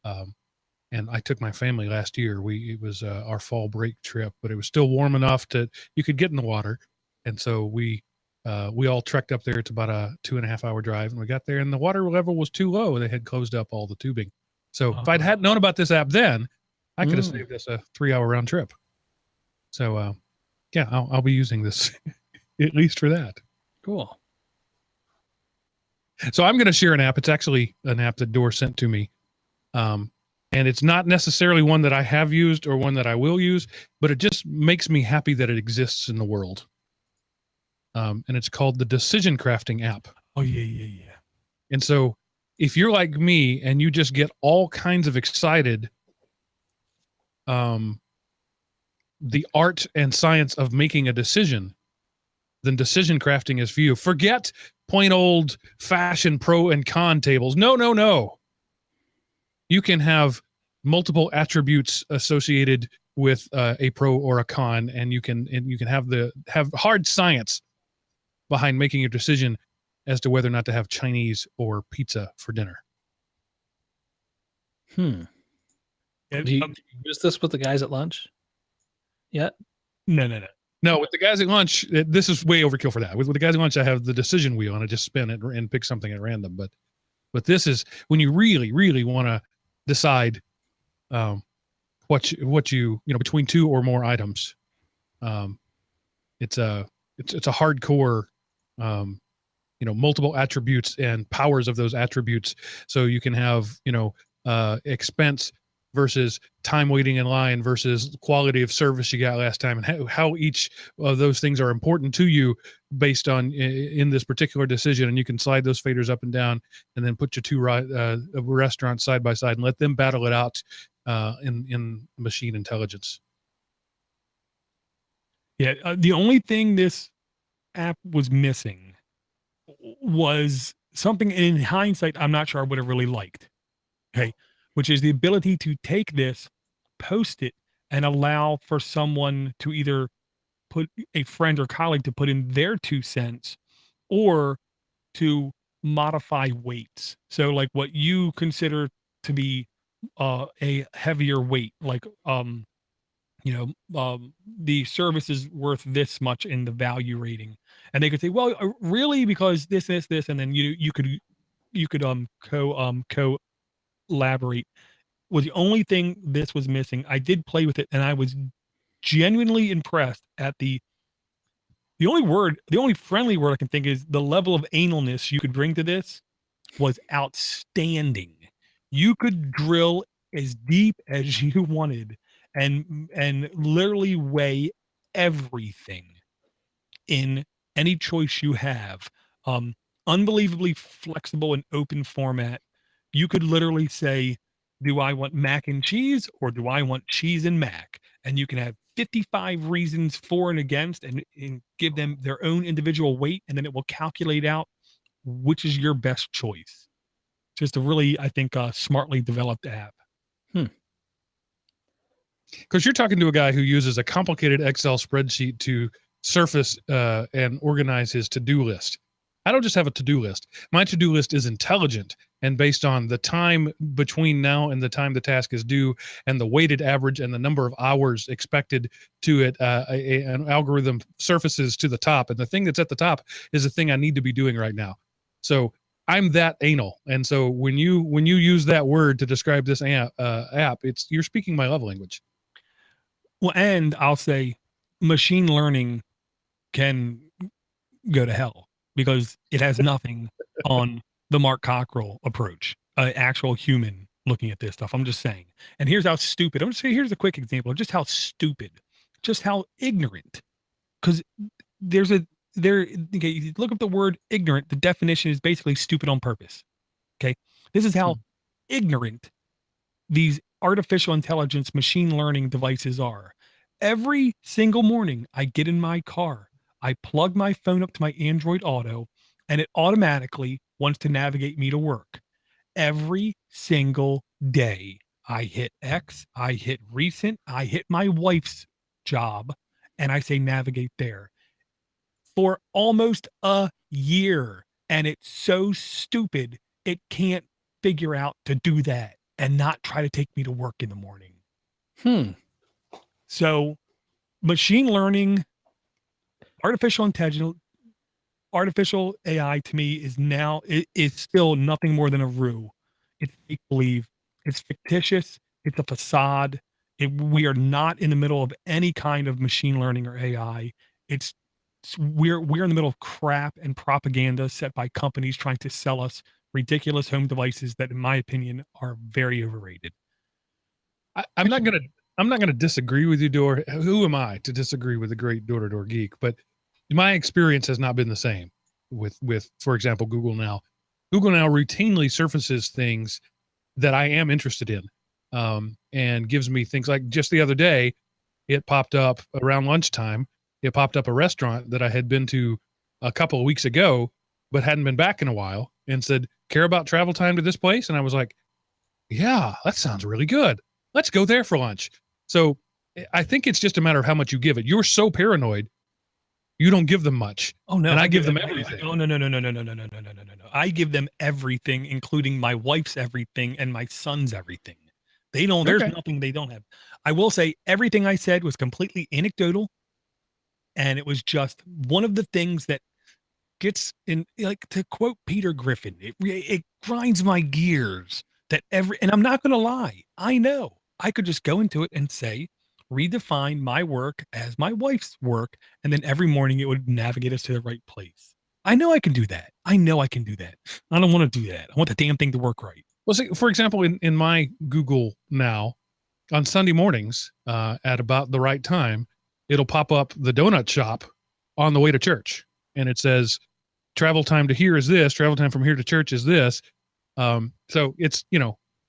And I took my family last year. It was our fall break trip, but it was still warm enough that you could get in the water, and so we all trekked up there. It's about a 2.5-hour drive, and we got there, and the water level was too low. They had closed up all the tubing. So if I'd had known about this app then, I could have saved us a 3-hour round trip. So yeah, I'll be using this at least for that. Cool. So I'm going to share an app. It's actually an app that Door sent to me. And it's not necessarily one that I have used or one that I will use, but it just makes me happy that it exists in the world. And it's called the Decision Crafting app. Oh, yeah. And so if you're like me and you just get all kinds of excited, the art and science of making a decision, then decision crafting is for you. Forget plain old fashioned pro and con tables. No. You can have multiple attributes associated with a pro or a con, and you can have hard science behind making a decision as to whether or not to have Chinese or pizza for dinner. Do you use this with the guys at lunch yet? No. With the guys at lunch, this is way overkill for that. With the guys at lunch, I have the decision wheel, and I just spin it and pick something at random. But this is when you really, really want to decide what you between 2 or more items. It's a hardcore, multiple attributes and powers of those attributes. So you can have expense versus time waiting in line versus quality of service you got last time, and how each of those things are important to you based on in this particular decision. And you can slide those faders up and down and then put your two restaurants side by side and let them battle it out in machine intelligence. Yeah. The only thing this app was missing was something in hindsight I'm not sure I would have really liked. Okay. Which is the ability to take this, post it, and allow for someone to either put a friend or colleague to put in their 2 cents or to modify weights. So like what you consider to be a heavier weight, like the service is worth this much in the value rating, and they could say, well, really, because this, and then you could collaborate. Was the only thing this was missing. I did play with it, and I was genuinely impressed at the only friendly word I can think is the level of analness you could bring to this was outstanding. You could drill as deep as you wanted and literally weigh everything in any choice you have. Unbelievably flexible and open format. You could literally say, do I want mac and cheese or do I want cheese and mac? And you can have 55 reasons for and against and give them their own individual weight, and then it will calculate out which is your best choice. Just a really, I think, smartly developed app. Because you're talking to a guy who uses a complicated Excel spreadsheet to surface and organize his to-do list. I don't just have a to-do list. My to-do list is intelligent and based on the time between now and the time the task is due and the weighted average and the number of hours expected to it. An algorithm surfaces to the top, and the thing that's at the top is the thing I need to be doing right now. So I'm that anal. And so when you use that word to describe this app, you're speaking my love language. Well, and I'll say machine learning can go to hell because it has nothing on the Mark Cockrell approach, actual human looking at this stuff. I'm just saying. And here's how stupid. I'm going to say, here's a quick example of just how stupid, just how ignorant. Because okay, you look up the word ignorant. The definition is basically stupid on purpose. Okay. This is how ignorant these artificial intelligence machine learning devices are. Every single morning I get in my car, I plug my phone up to my Android Auto, and it automatically wants to navigate me to work. Every single day I hit X, I hit recent, I hit my wife's job, and I say navigate there for almost a year. And it's so stupid, it can't figure out to do that and not try to take me to work in the morning. So machine learning, artificial intelligence, artificial AI to me is still nothing more than a ruse. It's make believe. It's fictitious. It's a facade. We are not in the middle of any kind of machine learning or AI. We're in the middle of crap and propaganda set by companies trying to sell us ridiculous home devices that, in my opinion, are very overrated. I'm not gonna disagree with you, Door. Who am I to disagree with the great DoorToDoorGeek? But my experience has not been the same with, for example, Google Now. Google Now routinely surfaces things that I am interested in, and gives me things like just the other day, it popped up around lunchtime. It popped up a restaurant that I had been to a couple of weeks ago, but hadn't been back in a while, and said, care about travel time to this place? And I was like, yeah, that sounds really good. Let's go there for lunch. So I think it's just a matter of how much you give it. You're so paranoid, you don't give them much. Oh no, and I give them everything. Oh no. I give them everything, including my wife's everything and my son's everything. They don't. There's nothing they don't have. I will say everything I said was completely anecdotal, and it was just one of the things that gets in. Like, to quote Peter Griffin, it grinds my gears that and I'm not going to lie. I know I could just go into it and say, redefine my work as my wife's work, and then every morning it would navigate us to the right place. I know I can do that. I don't want to do that. I want the damn thing to work right. Well, see, for example, in my Google Now, on Sunday mornings at about the right time, it'll pop up the donut shop on the way to church. And it says, travel time to here is this, travel time from here to church is this. So it's,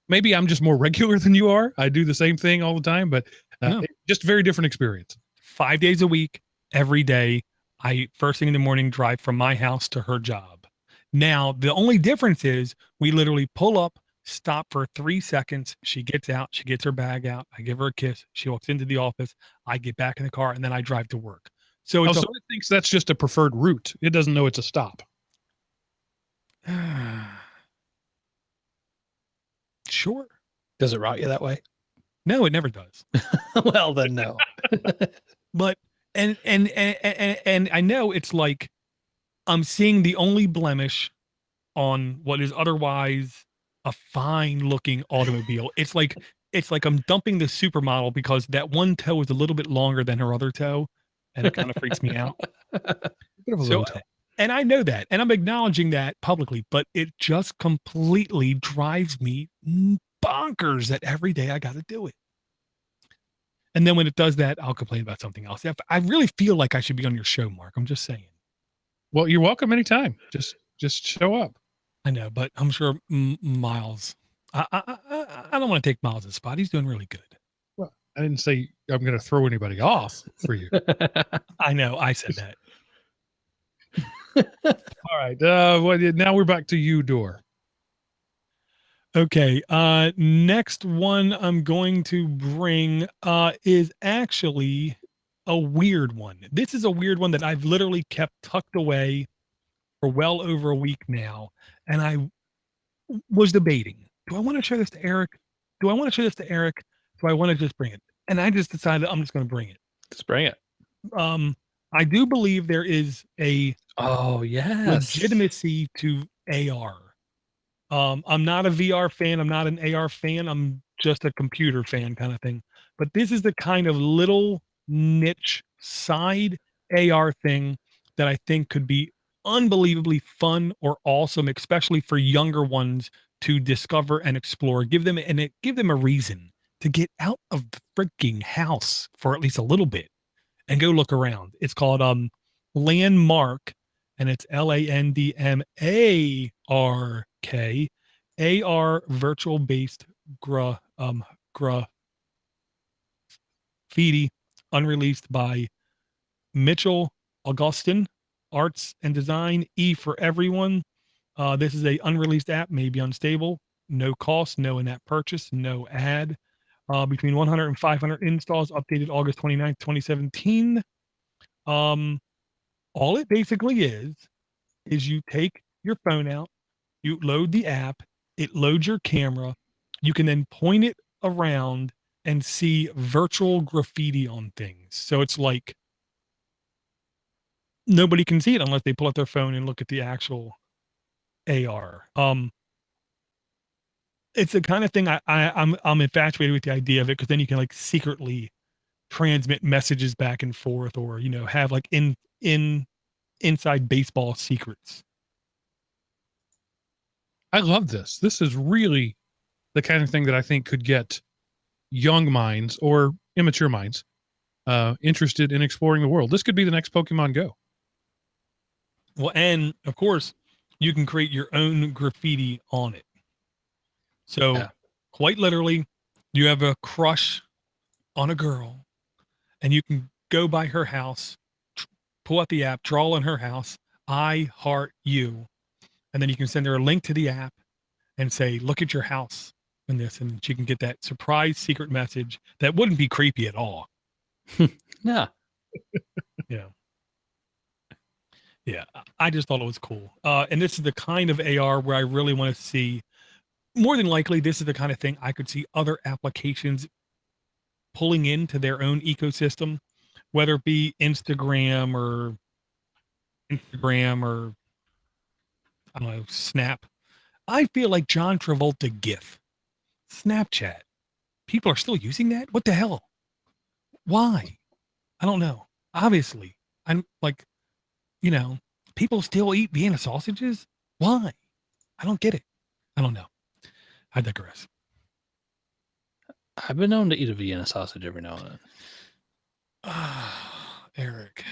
maybe I'm just more regular than you are. I do the same thing all the time, but No. just a very different experience. 5 days a week, every day. I first thing in the morning drive from my house to her job. Now, the only difference is we literally pull up, stop for 3 seconds. She gets out, she gets her bag out. I give her a kiss. She walks into the office. I get back in the car and then I drive to work. So So it thinks that's just a preferred route. It doesn't know it's a stop. Sure. Does it route you that way? No, it never does. Well, then no. But and I know it's like I'm seeing the only blemish on what is otherwise a fine looking automobile. It's like I'm dumping the supermodel because that one toe is a little bit longer than her other toe, and it kind of freaks me out. Bit of a So, low toe. and I know that, and I'm acknowledging that publicly, but it just completely drives me bonkers that every day I got to do it. And then when it does that, I'll complain about something else. I really feel like I should be on your show, Mark. I'm just saying. Well, you're welcome anytime. Just show up. I know, but I'm sure Miles. I don't want to take Miles' spot. He's doing really good. Well, I didn't say I'm going to throw anybody off for you. I know. I said that. All right. Well, now we're back to you, Door. Okay. Next one I'm going to bring is actually a weird one. This is a weird one that I've literally kept tucked away for well over a week now. And I was debating, do I want to show this to Eric? Do I want to show this to Eric? Do I want to just bring it? And I just decided I'm just going to bring it. Just bring it. I do believe there is a yes, legitimacy to AR. I'm not a VR fan. I'm not an AR fan. I'm just a computer fan kind of thing. But this is the kind of little niche side AR thing that I think could be unbelievably fun or awesome, especially for younger ones to discover and explore. Give them a reason to get out of the freaking house for at least a little bit and go look around. It's called Landmark, and it's LANDMARK, AR virtual based graffiti, unreleased by Mitchell Augustin, Arts and Design, E for everyone. This is a unreleased app, may be unstable, no cost, no in-app purchase, no ad. Between 100 and 500 installs, updated August 29th, 2017. All it basically is you take your phone out, you load the app, it loads your camera, you can then point it around and see virtual graffiti on things. So it's like nobody can see it unless they pull out their phone and look at the actual AR. It's the kind of thing I'm infatuated with the idea of it, because then you can like secretly transmit messages back and forth, or have like inside baseball secrets. I love this. This is really the kind of thing that I think could get young minds or immature minds interested in exploring the world. This could be the next Pokemon Go. Well, and of course, you can create your own graffiti on it. So quite literally, you have a crush on a girl, and you can go by her house, pull out the app, draw in her house, I heart you. And then you can send her a link to the app and say, look at your house and this, and she can get that surprise secret message that wouldn't be creepy at all. Yeah. Yeah. Yeah. I just thought it was cool. And this is the kind of AR where I really want to see, more than likely, this is the kind of thing I could see other applications pulling into their own ecosystem, whether it be Instagram or I don't know, Snap. I feel like John Travolta GIF, Snapchat. People are still using that? What the hell? Why? I don't know. Obviously, I'm like, people still eat Vienna sausages. Why? I don't get it. I don't know. I digress. I've been known to eat a Vienna sausage every now and then. Eric.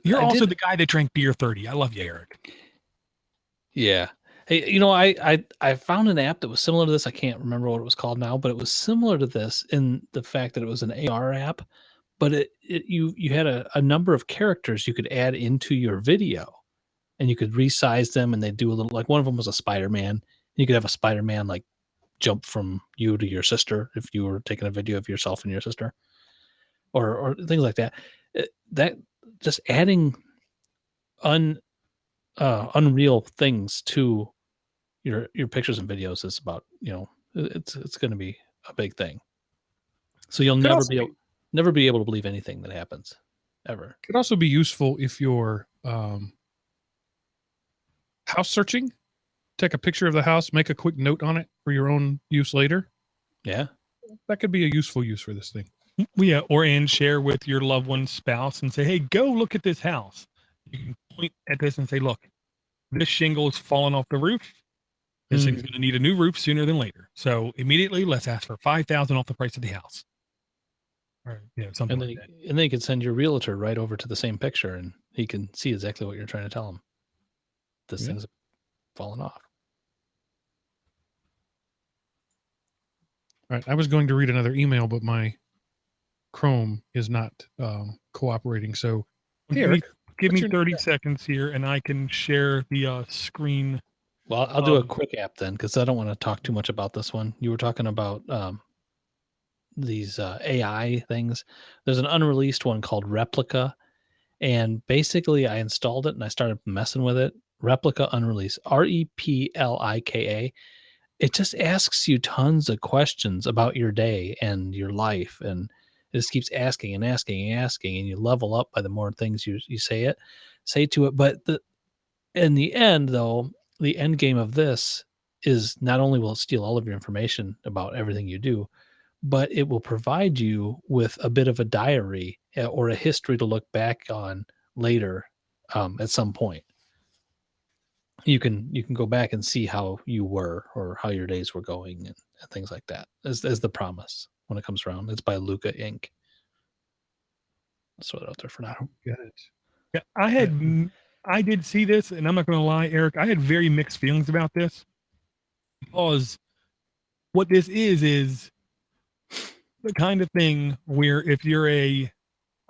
You're also the guy that drank beer 30. I love you, Eric. Yeah. Hey, I found an app that was similar to this. I can't remember what it was called now, but it was similar to this in the fact that it was an AR app, but you had a number of characters you could add into your video, and you could resize them, and they do a little, like one of them was a Spider-Man. You could have a Spider-Man like jump from you to your sister if you were taking a video of yourself and your sister, or things like that. That just adding unreal things to your pictures and videos is about, it's going to be a big thing. So you'll never be able to believe anything that happens ever. Could also be useful if you're house searching. Take a picture of the house, make a quick note on it for your own use later. Yeah, that could be a useful use for this thing. Yeah, and share with your loved one's spouse and say, hey, go look at this house. You can point at this and say, look, this shingle is falling off the roof. This thing's going to need a new roof sooner than later. So immediately, let's ask for $5,000 off the price of the house. Or, something like that. And then you can send your realtor right over to the same picture, and he can see exactly what you're trying to tell him. This thing's falling off. All right. I was going to read another email, but my Chrome is not cooperating. So, hey, Eric, give me 30 seconds here, and I can share the screen. Well, I'll do a quick app then, because I don't want to talk too much about this one. You were talking about these AI things. There's an unreleased one called Replika, and basically I installed it and I started messing with it. Replika Unreleased, Replika. It just asks you tons of questions about your day and your life, and it just keeps asking and asking and asking, and you level up by the more things you say to it. But in the end, though, the end game of this is not only will it steal all of your information about everything you do, but it will provide you with a bit of a diary or a history to look back on later at some point. You can go back and see how you were or how your days were going and things like that as the promise when it comes around. It's by Luca Inc. Let's throw it out there for now. I don't get it. Yeah, I did see this, and I'm not going to lie, Eric, I had very mixed feelings about this, because what this is the kind of thing where if you're a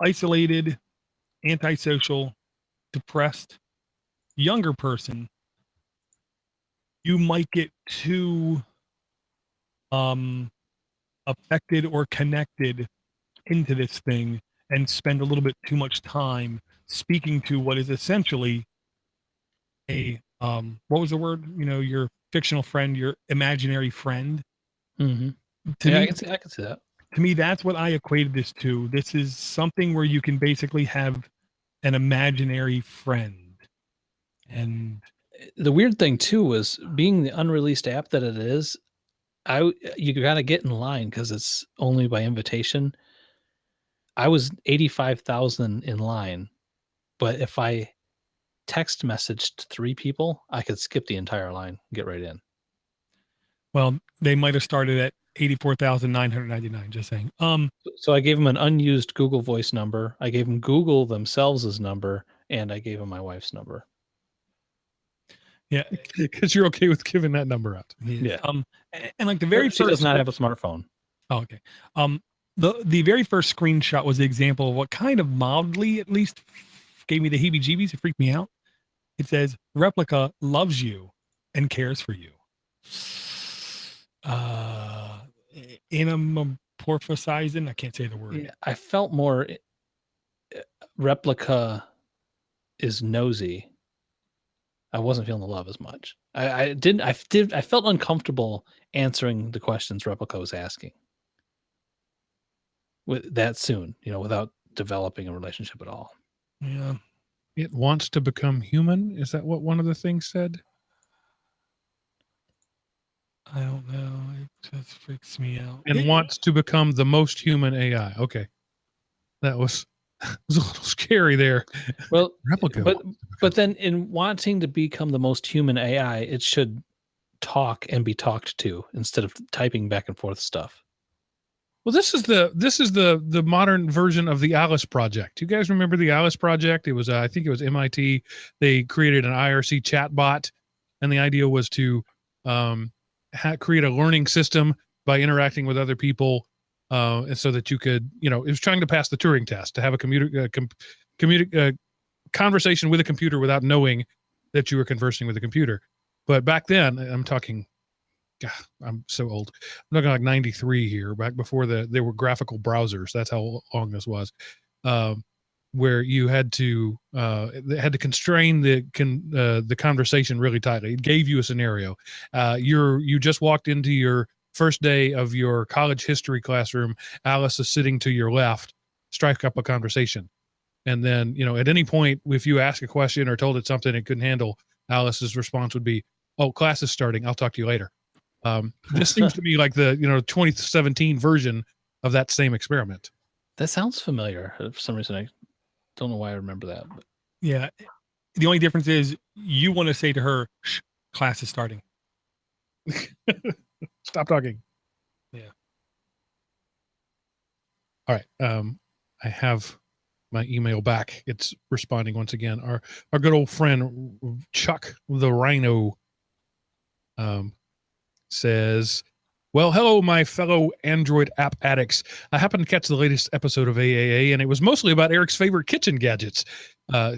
isolated, antisocial, depressed, younger person, you might get too affected or connected into this thing and spend a little bit too much time speaking to what is essentially a what was the word? Your fictional friend, your imaginary friend. Mm-hmm. I can see that. To me, that's what I equated this to. This is something where you can basically have an imaginary friend. And the weird thing too was, being the unreleased app that it is, you gotta get in line because it's only by invitation. I was 85,000 in line, but if I text messaged 3 people, I could skip the entire line and get right in. Well, they might have started at 84,999, just saying. So I gave them an unused Google Voice number. I gave them Google themselves' number, and I gave them my wife's number. Yeah, because you're okay with giving that number out. Yeah. And like the very she first, does not have a smartphone. Oh, okay. The very first screenshot was the example of what kind of mildly, at least, gave me the heebie-jeebies. It freaked me out. It says, Replika loves you and cares for you. Anamorphosizing, I can't say the word. Yeah, I felt more Replika is nosy. I wasn't feeling the love as much. I felt uncomfortable answering the questions Replika was asking with that soon, without developing a relationship at all. Yeah. It wants to become human. Is that what one of the things said? I don't know. It just freaks me out. And wants to become the most human AI. Okay. That was a little scary there. Well, Replika. but then in wanting to become the most human AI, it should talk and be talked to instead of typing back and forth stuff. Well, this is the modern version of the Alice project. You guys remember the Alice project? It was I think it was MIT. They created an IRC chatbot, and the idea was to create a learning system by interacting with other people, and so that you could, it was trying to pass the Turing test, to have a conversation with a computer without knowing that you were conversing with a computer. But back then, I'm talking. God, I'm so old. I'm talking like 93 here, back before there were graphical browsers. That's how long this was, where you had to constrain the conversation really tightly. It gave you a scenario. You just walked into your first day of your college history classroom. Alice is sitting to your left. Strike up a conversation, and then at any point, if you ask a question or told it something it couldn't handle, Alice's response would be, "Oh, class is starting. I'll talk to you later." This seems to me like the 2017 version of that same experiment. That sounds familiar. For some reason, I don't know why I remember that. But. Yeah. The only difference is you want to say to her, "Shh, class is starting." Stop talking. Yeah. All right. I have my email back. It's responding once again. Our good old friend Chuck the Rhino says, "Well, hello, my fellow Android app addicts. I happened to catch the latest episode of AAA, and it was mostly about Eric's favorite kitchen gadgets,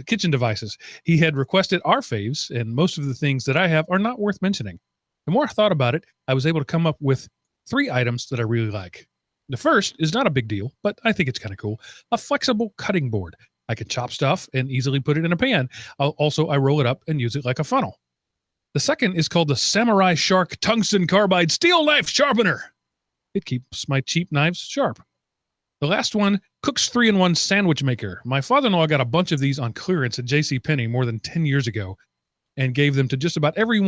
kitchen devices. He had requested our faves, and most of the things that I have are not worth mentioning. The more I thought about it, I was able to come up with 3 items that I really like. The first is not a big deal, but I think it's kind of cool. A flexible cutting board. I can chop stuff and easily put it in a pan. I roll it up and use it like a funnel. The second is called the Samurai Shark Tungsten Carbide Steel Knife Sharpener. It keeps my cheap knives sharp. The last one, Cook's 3-in-1 Sandwich Maker. My father-in-law got a bunch of these on clearance at JCPenney more than 10 years ago and gave them to just about every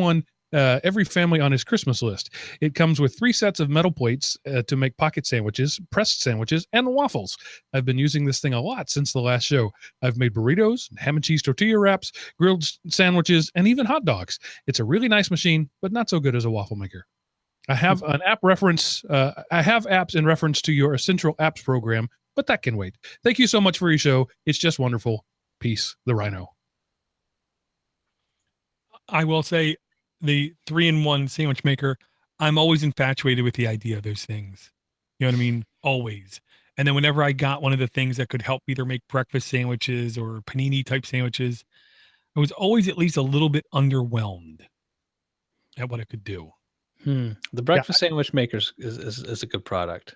family on his Christmas list. It comes with 3 sets of metal plates to make pocket sandwiches, pressed sandwiches, and waffles. I've been using this thing a lot since the last show. I've made burritos, ham and cheese tortilla wraps, grilled sandwiches, and even hot dogs. It's a really nice machine, but not so good as a waffle maker. I have an app reference. I have apps in reference to your Essential Apps program, but that can wait. Thank you so much for your show. It's just wonderful. Peace, the Rhino." I will say the 3-in-1 sandwich maker, I'm always infatuated with the idea of those things. You know what I mean? Always. And then whenever I got one of the things that could help either make breakfast sandwiches or panini type sandwiches, I was always at least a little bit underwhelmed at what it could do. The breakfast sandwich maker is a good product.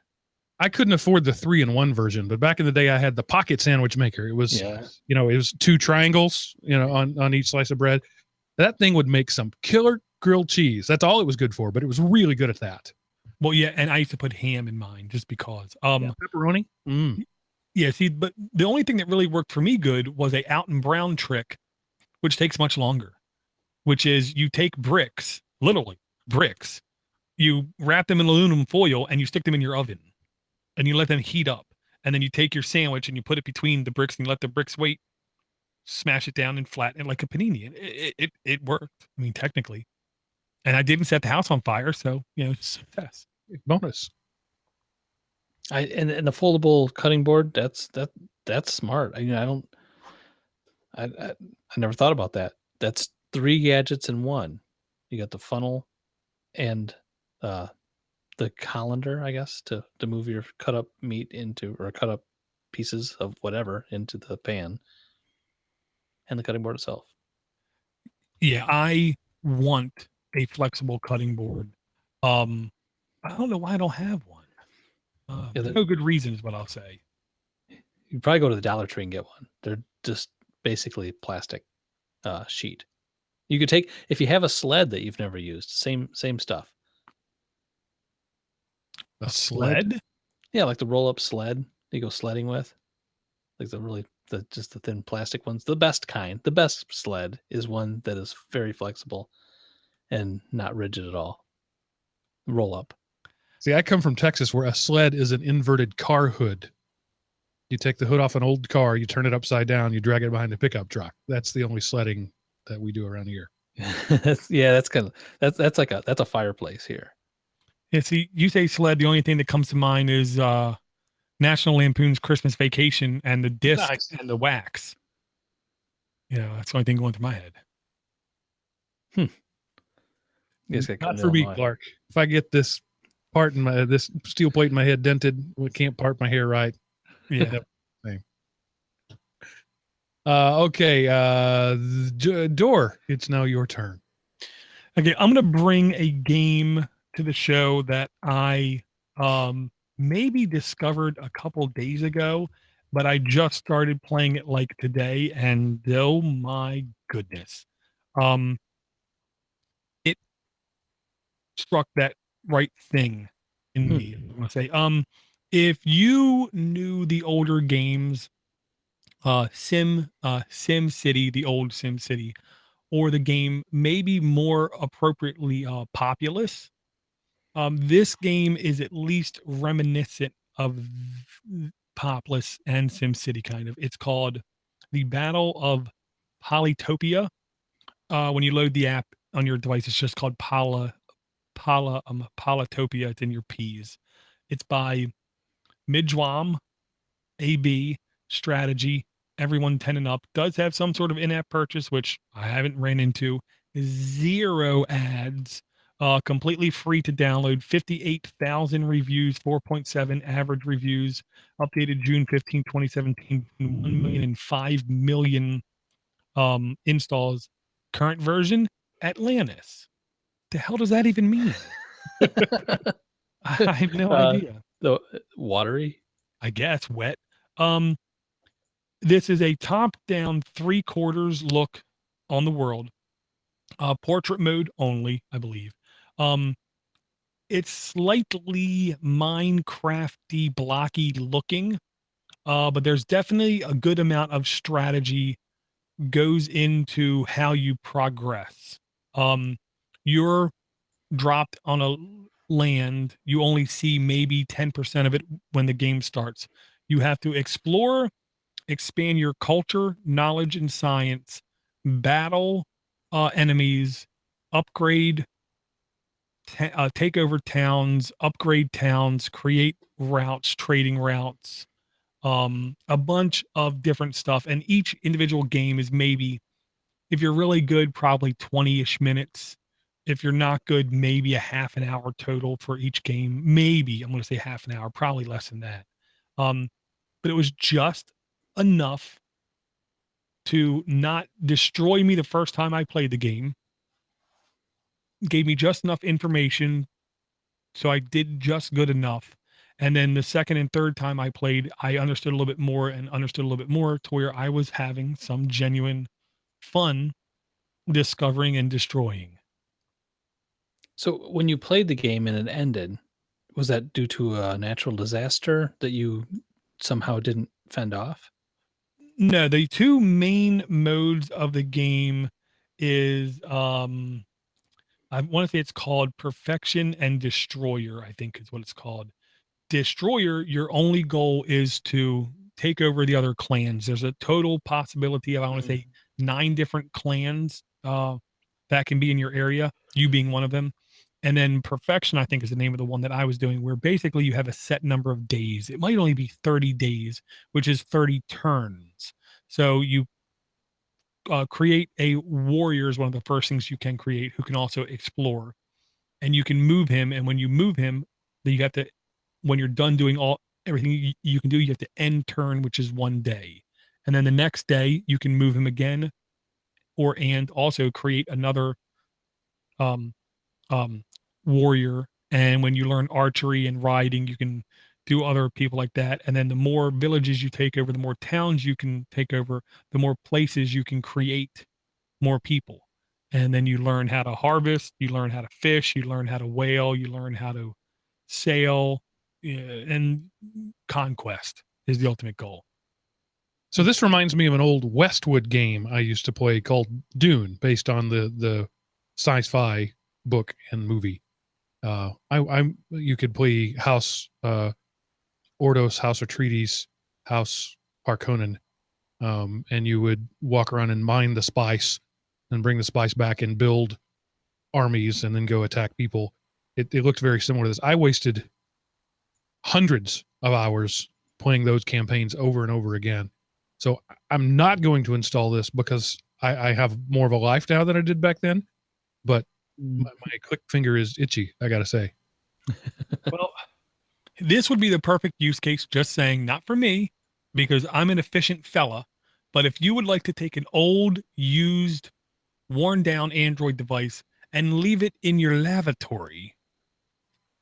I couldn't afford the 3-in-1 version, but back in the day I had the pocket sandwich maker. It was, it was 2 triangles, on each slice of bread. That thing would make some killer grilled cheese. That's all it was good for, but it was really good at that. Well, yeah, and I used to put ham in mine just because. Pepperoni? Yeah, see, but the only thing that really worked for me good was a out and brown trick, which takes much longer, which is you take bricks, literally bricks, you wrap them in aluminum foil and you stick them in your oven and you let them heat up. And then you take your sandwich and you put it between the bricks and you let the bricks wait. Smash it down and flatten it like a panini. It worked. I mean, technically, and I didn't set the house on fire, so success. Bonus. And the foldable cutting board. That's smart. I never thought about that. That's 3 gadgets in one. You got the funnel and the colander, I guess, to move your cut up meat into, or cut up pieces of whatever into the pan. And the cutting board itself. Yeah, I want a flexible cutting board. I don't know why I don't have one. No good reason is what I'll say. You probably go to the Dollar Tree and get one. They're just basically plastic sheet. You could take, if you have a sled that you've never used, same stuff. A sled? Yeah, like the roll-up sled you go sledding with. Like the thin plastic ones. The best kind. The best sled is one that is very flexible and not rigid at all. Roll up. See, I come from Texas where a sled is an inverted car hood. You take the hood off an old car, you turn it upside down, you drag it behind a pickup truck. That's the only sledding that we do around here. That's kind of that's a fireplace here. Yeah, see, you say sled. The only thing that comes to mind is National Lampoon's Christmas Vacation and the disc Nice. and the wax. That's the only thing going through my head. You guys got Not for me, Clark. If I get this this steel plate in my head dented, we can't part my hair right. Yeah. Okay. Door, it's now your turn. Okay, I'm gonna bring a game to the show that I maybe discovered a couple days ago, but I just started playing it like today, and oh my goodness. It struck that right thing in me. I'm gonna say, if you knew the older games, Sim City, the old Sim City, or the game maybe more appropriately Populous. This game is at least reminiscent of Populous and SimCity kind of. It's called the Battle of Polytopia. When you load the app on your device, it's just called Polytopia. It's in your P's. It's by Midjwam, AB, Strategy, everyone 10 and up. Does have some sort of in-app purchase, which I haven't ran into. 0 ads. Completely free to download. 58,000 reviews, 4.7 average reviews. Updated June 15, 2017. 1 million and 5 million installs. Current version, Atlantis. The hell does that even mean? I have no idea. The watery, I guess wet. This is a top-down 3/4 look on the world. Portrait mode only, I believe. It's slightly Minecrafty, blocky looking, but there's definitely a good amount of strategy goes into how you progress. You're dropped on a land, you only see maybe 10% of it when the game starts. You have to explore, expand your culture, knowledge, and science, battle enemies, upgrade, take over towns, upgrade towns, create routes, trading routes, a bunch of different stuff. And each individual game is maybe, if you're really good, probably 20-ish minutes. If you're not good, maybe a half an hour total for each game. Maybe, I'm going to say half an hour, probably less than that. But it was just enough to not destroy me the first time I played the game. Gave me just enough information, so I did just good enough. And then the second and third time I played, I understood a little bit more and understood a little bit more to where I was having some genuine fun discovering and destroying. So when you played the game and it ended, was that due to a natural disaster that you somehow didn't fend off? No, the two main modes of the game is I want to say it's called Perfection and Destroyer, I think is what it's called. Destroyer, your only goal is to take over the other clans. There's a total possibility of, I want to say, 9 different clans that can be in your area, you being one of them. And then Perfection, I think, is the name of the one that I was doing, where basically you have a set number of days. It might only be 30 days, which is 30 turns. So you create a warrior is one of the first things you can create, who can also explore. And you can move him. And when you move him, then you have to, when you're done doing everything you can do, you have to end turn, which is 1 day. And then the next day you can move him again, and also create another warrior. And when you learn archery and riding, you can do other people like that. And then the more villages you take over, the more towns you can take over, the more places you can create more people. And then you learn how to harvest, you learn how to fish, you learn how to whale, you learn how to sail, and conquest is the ultimate goal. So this reminds me of an old Westwood game I used to play called Dune, based on the sci-fi book and movie. You could play House Ordos, House Atreides, House Harkonnen, and you would walk around and mine the spice and bring the spice back and build armies and then go attack people. It looked very similar to this. I wasted hundreds of hours playing those campaigns over and over again. So I'm not going to install this because I have more of a life now than I did back then. But my click finger is itchy, I got to say. Well, this would be the perfect use case, just saying, not for me, because I'm an efficient fella. But if you would like to take an old, used, worn down Android device and leave it in your lavatory,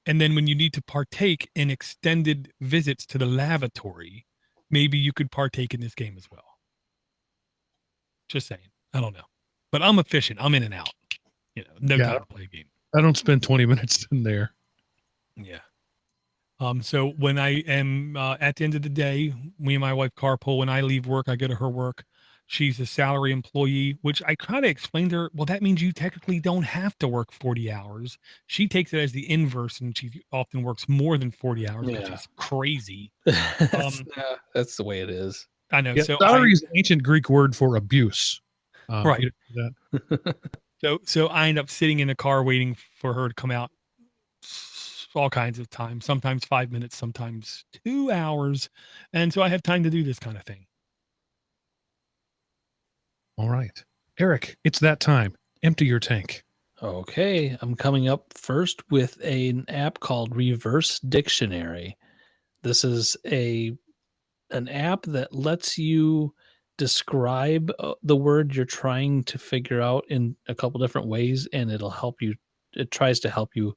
and then when you need to partake in extended visits to the lavatory, maybe you could partake in this game as well. Just saying. I don't know. But I'm efficient. I'm in and out. No time to play a game. I don't spend 20 minutes in there. Yeah. So when I am at the end of the day, me and my wife carpool. When I leave work, I go to her work. She's a salary employee, which I kind of explained to her. Well, that means you technically don't have to work 40 hours. She takes it as the inverse, and she often works more than 40 hours, which is crazy. That's the way it is. I know. Yeah, so salary is an ancient Greek word for abuse. Right. So I end up sitting in the car waiting for her to come out all kinds of time, sometimes 5 minutes, sometimes 2 hours. And so I have time to do this kind of thing. All right. Eric, it's that time. Empty your tank. Okay, I'm coming up first with an app called Reverse Dictionary. This is an app that lets you describe the word you're trying to figure out in a couple different ways, and it'll help you. It tries to help you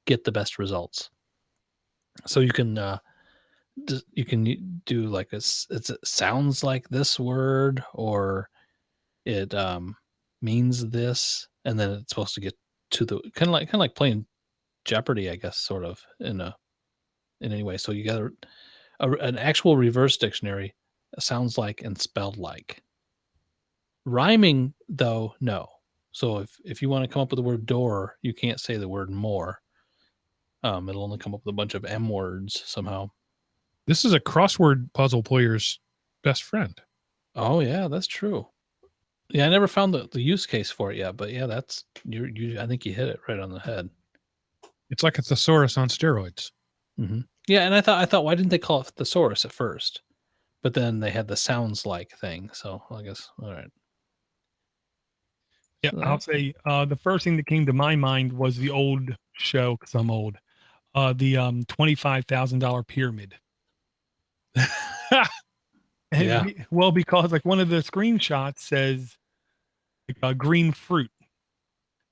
get the best results. So you can do like it sounds like this word, or it means this, and then it's supposed to get to the kind of like playing Jeopardy, I guess, sort of in any way. So you got an actual reverse dictionary, sounds like and spelled like. Rhyming, though, no. So if you want to come up with the word door, you can't say the word more. It'll only come up with a bunch of M words somehow. This is a crossword puzzle player's best friend. Oh yeah, that's true. Yeah, I never found the use case for it yet, but yeah, that's you. I think you hit it right on the head. It's like a thesaurus on steroids. Mm-hmm. Yeah, and I thought, why didn't they call it thesaurus at first? But then they had the sounds like thing, so I guess all right. Yeah, I'll say the first thing that came to my mind was the old show, because I'm old. The $25,000 pyramid. Yeah. Well, because like one of the screenshots says green fruit,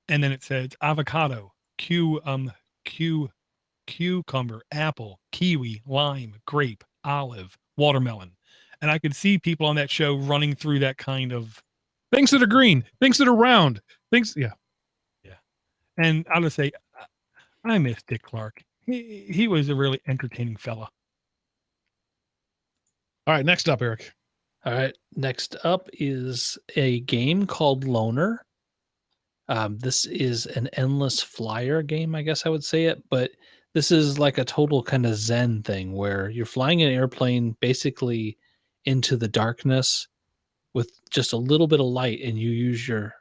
and then it says avocado, cucumber, apple, kiwi, lime, grape, olive, watermelon, and I could see people on that show running through that kind of things that are green, things that are round, things. Yeah. And I'll just say, I miss Dick Clark. He was a really entertaining fella. All right, next up, Eric. All right, next up is a game called Loner. This is an endless flyer game, I guess I would say it, but this is like a total kind of Zen thing where you're flying an airplane basically into the darkness with just a little bit of light, and you use your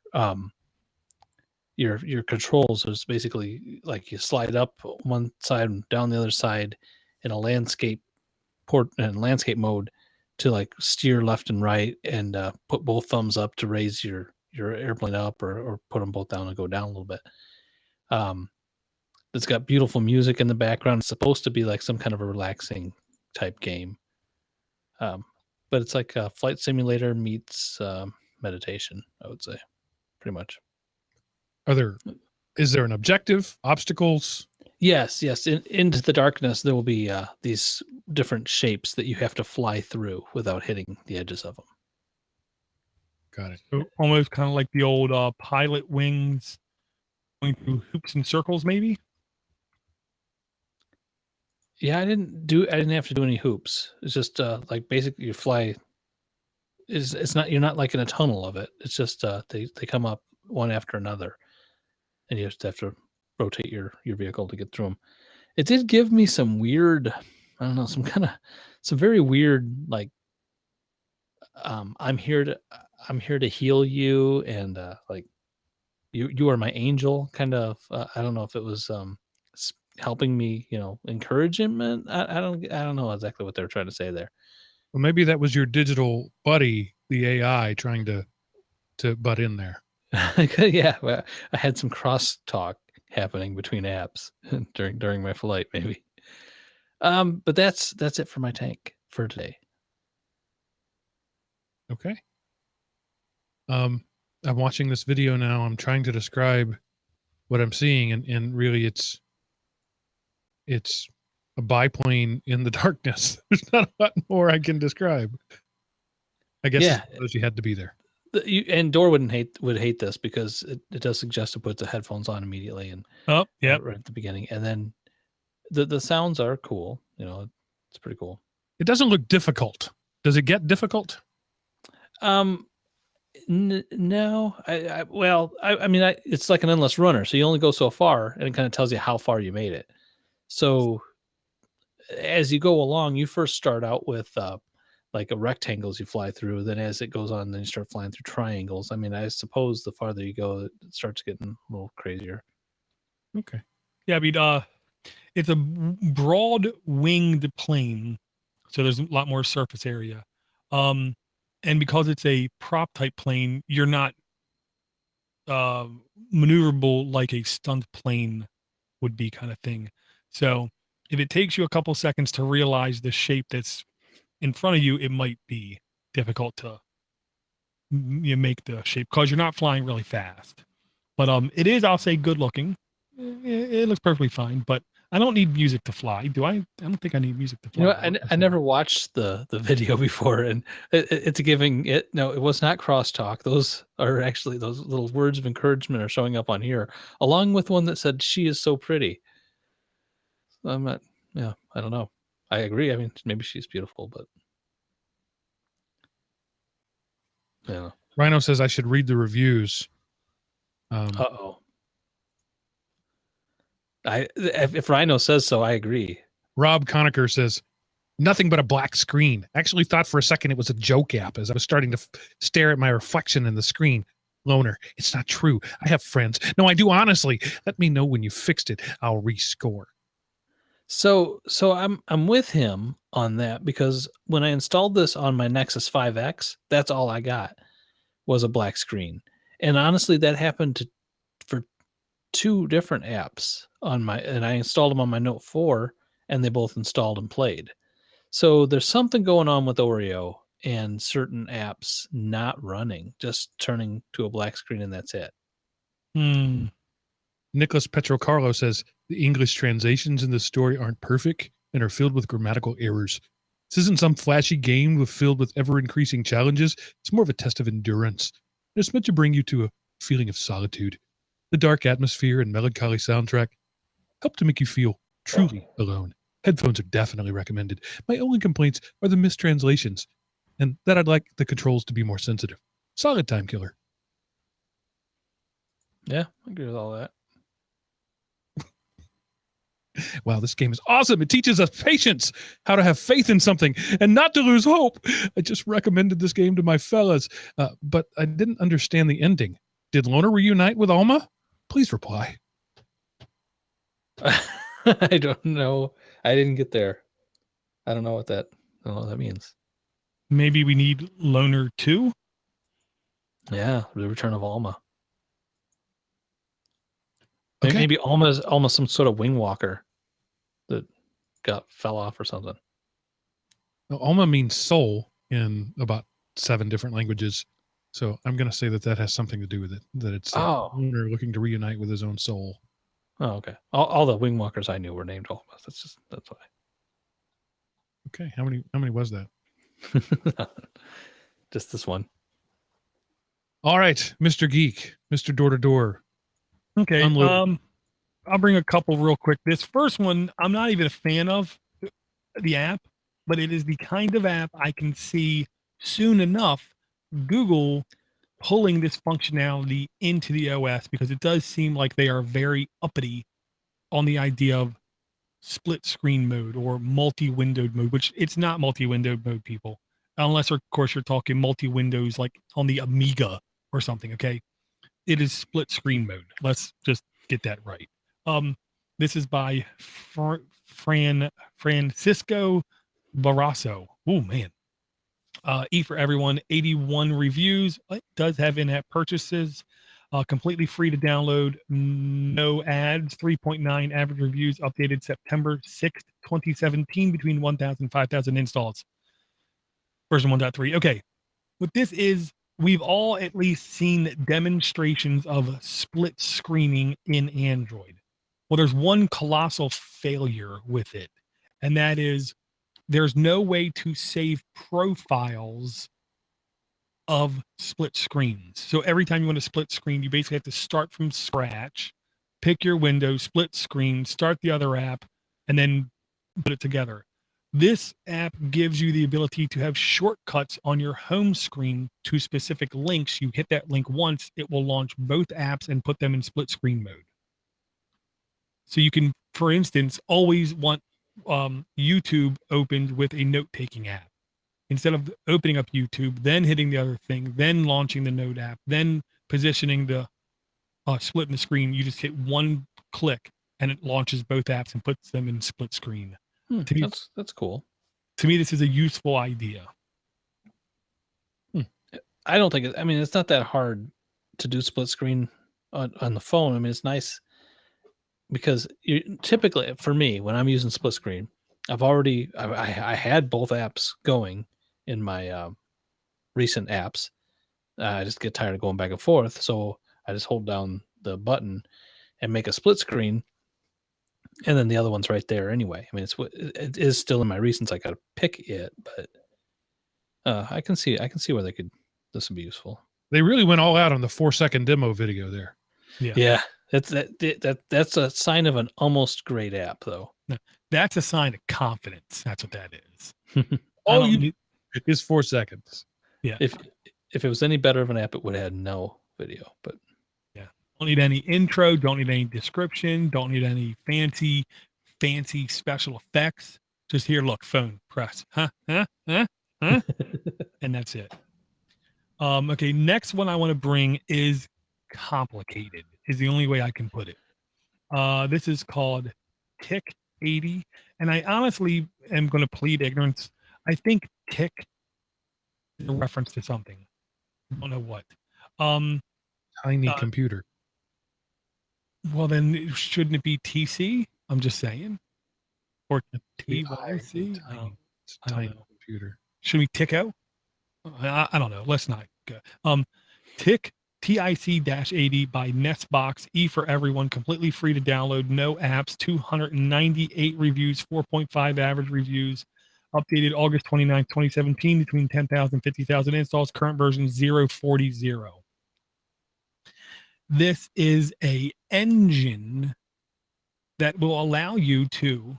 controls. So it's basically like you slide up one side and down the other side in a landscape mode to like steer left and right, and put both thumbs up to raise your airplane up, or put them both down and go down a little bit. It's got beautiful music in the background. It's supposed to be like some kind of a relaxing type game. But it's like a flight simulator meets meditation, I would say, pretty much. Is there an objective, obstacles? Yes. Into the darkness, there will be these different shapes that you have to fly through without hitting the edges of them. Got it. So almost kind of like the old pilot wings going through hoops and circles, maybe. Yeah, I didn't have to do any hoops. It's just like basically you fly. It's not, you're not like in a tunnel of it. It's just they come up one after another, and you just have to rotate your vehicle to get through them. It did give me some weird, I don't know, some very weird like I'm here I'm here to heal you, and like you are my angel, kind of. I don't know if it was helping me, encouragement. I don't know exactly what they're trying to say there. Well, maybe that was your digital buddy, the AI, trying to butt in there. Yeah, well, I had some crosstalk happening between apps during my flight, maybe. But that's it for my tank for today. Okay. I'm watching this video now. I'm trying to describe what I'm seeing, and really it's a biplane in the darkness. There's not a lot more I can describe. I guess Yeah. you had to be there. And Dor would hate this because it does suggest to put the headphones on immediately and Oh, yeah. right at the beginning, and then the sounds are cool. It's pretty cool. It doesn't look difficult. Does it get difficult? No. I mean, it's like an endless runner, so you only go so far, and it kind of tells you how far you made it. So as you go along, you first start out with like a rectangles you fly through. Then as it goes on, then you start flying through triangles. I mean, I suppose the farther you go, it starts getting a little crazier. Okay. Yeah, I mean, it's a broad winged plane, so there's a lot more surface area. And because it's a prop type plane, you're not maneuverable like a stunt plane would be, kind of thing. So if it takes you a couple seconds to realize the shape that's in front of you, it might be difficult to make the shape because you're not flying really fast. But it is, I'll say, good looking. It looks perfectly fine, but I don't need music to fly, do I? I don't think I need music to fly. I never watched the video before, and it's giving it. No, it was not crosstalk. Those are actually those little words of encouragement are showing up on here, along with one that said "She is so pretty." I'm not. Yeah, I don't know. I agree. I mean, maybe she's beautiful, but yeah. Rhino says I should read the reviews. Uh-oh. If Rhino says so, I agree. Rob Conacher says, nothing but a black screen. Actually thought for a second it was a joke app as I was starting to stare at my reflection in the screen. Loner, it's not true. I have friends. No, I do honestly. Let me know when you fixed it. I'll rescore. So I'm with him on that, because when I installed this on my Nexus 5X, that's all I got was a black screen. And honestly, that happened for two different apps and I installed them on my Note 4, and they both installed and played. So there's something going on with Oreo and certain apps not running, just turning to a black screen, and that's it. Nicholas Petrocarlo says the English translations in this story aren't perfect and are filled with grammatical errors. This isn't some flashy game filled with ever-increasing challenges. It's more of a test of endurance. It's meant to bring you to a feeling of solitude. The dark atmosphere and melancholy soundtrack help to make you feel truly alone. Headphones are definitely recommended. My only complaints are the mistranslations, and that I'd like the controls to be more sensitive. Solid time killer. Yeah, I agree with all that. Wow, this game is awesome. It teaches us patience, how to have faith in something, and not to lose hope. I just recommended this game to my fellas, but I didn't understand the ending. Did Loner reunite with Alma? Please reply. I don't know. I didn't get there. I don't know what that means. Maybe we need Loner 2? Yeah, the return of Alma. Okay. Maybe Alma's some sort of wing walker that fell off or something. Well, Alma means soul in about 7 different languages. So I'm going to say that has something to do with it. That it's Loner looking to reunite with his own soul. Oh, okay. All the wing walkers I knew were named Alma. That's why. Okay. How many was that? Just this one. All right, Mr. Geek, Mr. Door to Door. Okay. Unload. I'll bring a couple real quick. This first one, I'm not even a fan of the app, but it is the kind of app I can see soon enough Google pulling this functionality into the OS, because it does seem like they are very uppity on the idea of split screen mode or multi-windowed mode, which it's not multi-windowed mode, people. unless of course you're talking multi-windows like on the Amiga or something. Okay, it is split screen mode. Let's just get that right. This is by Francisco Barrasso. Oh man. E for everyone, 81 reviews. It does have in-app purchases. Completely free to download. No ads. 3.9 average reviews. Updated September 6th, 2017. Between 1,000 and 5,000 installs. Version 1.3. Okay. What this is, we've all at least seen demonstrations of split screening in Android. Well, there's one colossal failure with it, and that is there's no way to save profiles of split screens. So every time you want to split screen, you basically have to start from scratch, pick your window, split screen, start the other app, and then put it together. This app gives you the ability to have shortcuts on your home screen to specific links. You hit that link once, it will launch both apps and put them in split screen mode. So you can, for instance, always want YouTube opened with a note-taking app. Instead of opening up YouTube, then hitting the other thing, then launching the Note app, then positioning the splitting the screen, you just hit one click and it launches both apps and puts them in split screen. To me, That's cool. To me, this is a useful idea. I don't think I mean, it's not that hard to do split screen on the phone. I mean, it's nice because typically for me, when I'm using split screen, I had both apps going in my recent apps. I just get tired of going back and forth. So I just hold down the button and make a split screen. And then the other one's right there anyway. I mean, it is still in my recents. I got to pick it, but I can see where this would be useful. They really went all out on the 4-second demo video there. Yeah. That's a sign of an almost great app, though. No, that's a sign of confidence. That's what that is. All you need is 4 seconds. Yeah. If it was any better of an app, it would have had no video. But yeah, don't need any intro. Don't need any description. Don't need any fancy special effects. Just here, look, phone, press, and that's it. Okay, next one I want to bring is complicated. Is the only way I can put it. This is called Tick 80, and I honestly am going to plead ignorance. I think Tick is a reference to something. I don't know what. Tiny computer. Well, then shouldn't it be TC? I'm just saying. Or TYC? It's a tiny computer. Should we Ticko? I don't know. Let's not go. Tick TIC-80 by Nestbox. E for everyone. Completely free to download. No apps. 298 reviews. 4.5 average reviews. Updated August 29th, 2017. Between 10,000 and 50,000 installs. Current version 0.40. This is a engine that will allow you to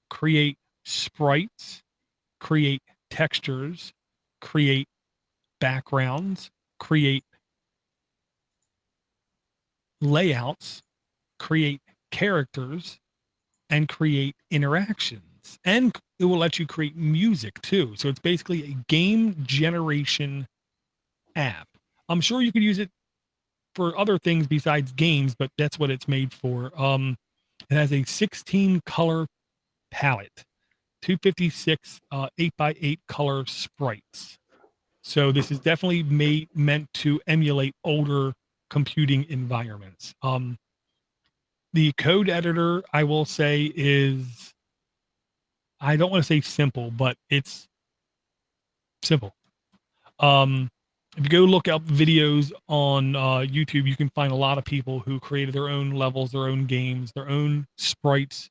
create sprites, create textures, create backgrounds, create layouts, create characters, and create interactions. And it will let you create music too. So it's basically a game generation app. I'm sure you could use it for other things besides games, but that's what it's made for. It has a 16 color palette, 256 8x8 color sprites. So this is definitely meant to emulate older computing environments. The code editor, I will say, is, I don't want to say simple, but it's simple. If you go look up videos on YouTube, you can find a lot of people who created their own levels, their own games, their own sprites,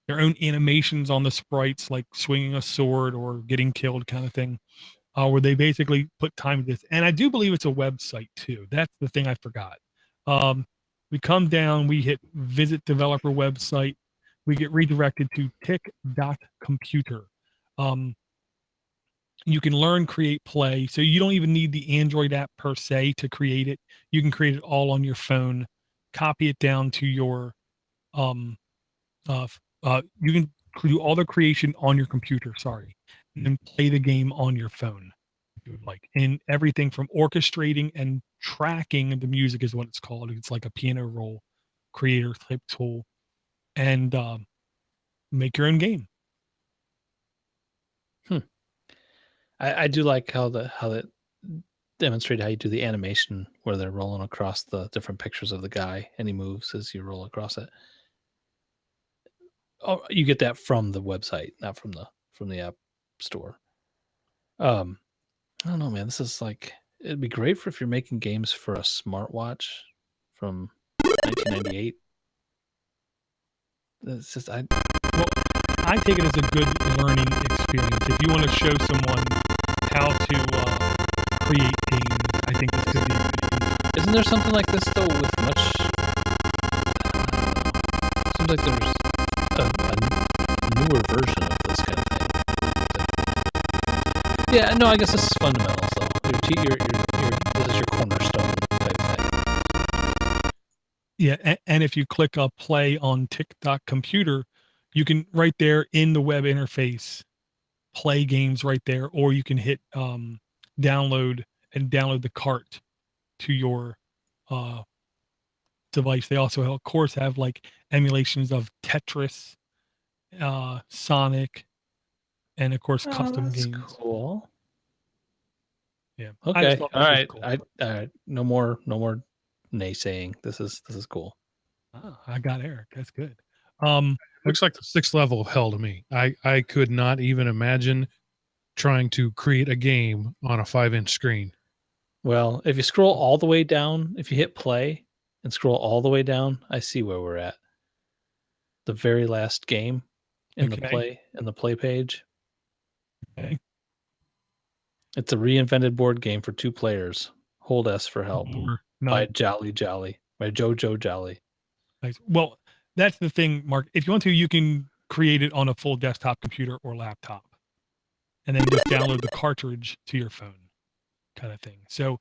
their own animations on the sprites, like swinging a sword or getting killed kind of thing, where they basically put time to this. And I do believe it's a website too. That's the thing I forgot. We come down, we hit visit developer website. We get redirected to tick.computer. You can learn, create, play. So you don't even need the Android app per se to create it. You can create it all on your phone, copy it down to your, you can do all the creation on your computer. Sorry, and then play the game on your phone. Like in everything from orchestrating and tracking the music is what it's called. It's like a piano roll creator type tool, and make your own game. I do like how that demonstrated how you do the animation where they're rolling across the different pictures of the guy and he moves as you roll across it. Oh, you get that from the website, not from the app store. I don't know, man. This is like, it'd be great for if you're making games for a smartwatch from 1998. It's just I take it as a good learning experience. If you want to show someone how to create games, I think this could be a good thing. Isn't there something like this though with much? Seems like there's a newer version of this kind of thing. Yeah, no, I guess this is fundamentals though. This is your cornerstone type thing. Yeah, and if you click play on TikTok computer, you can right there in the web interface play games right there, or you can hit download the cart to your device. They also, of course, have like emulations of Tetris, Sonic, and of course custom that's games. Cool. Yeah. Okay. All right. Cool. All right. No more naysaying. This is cool. Oh, I got Eric. That's good. Looks like the 6th level of hell to me. I could not even imagine trying to create a game on a 5-inch screen. Well, if you scroll all the way down, if you hit play and scroll all the way down, I see where we're at. The very last game in the play page. Okay. It's a reinvented board game for 2 players. Hold S for help. By Jolly Jolly. By Jojo Jolly. Nice. Well, that's the thing, Mark. If you want to, you can create it on a full desktop computer or laptop, and then just download the cartridge to your phone, kind of thing. So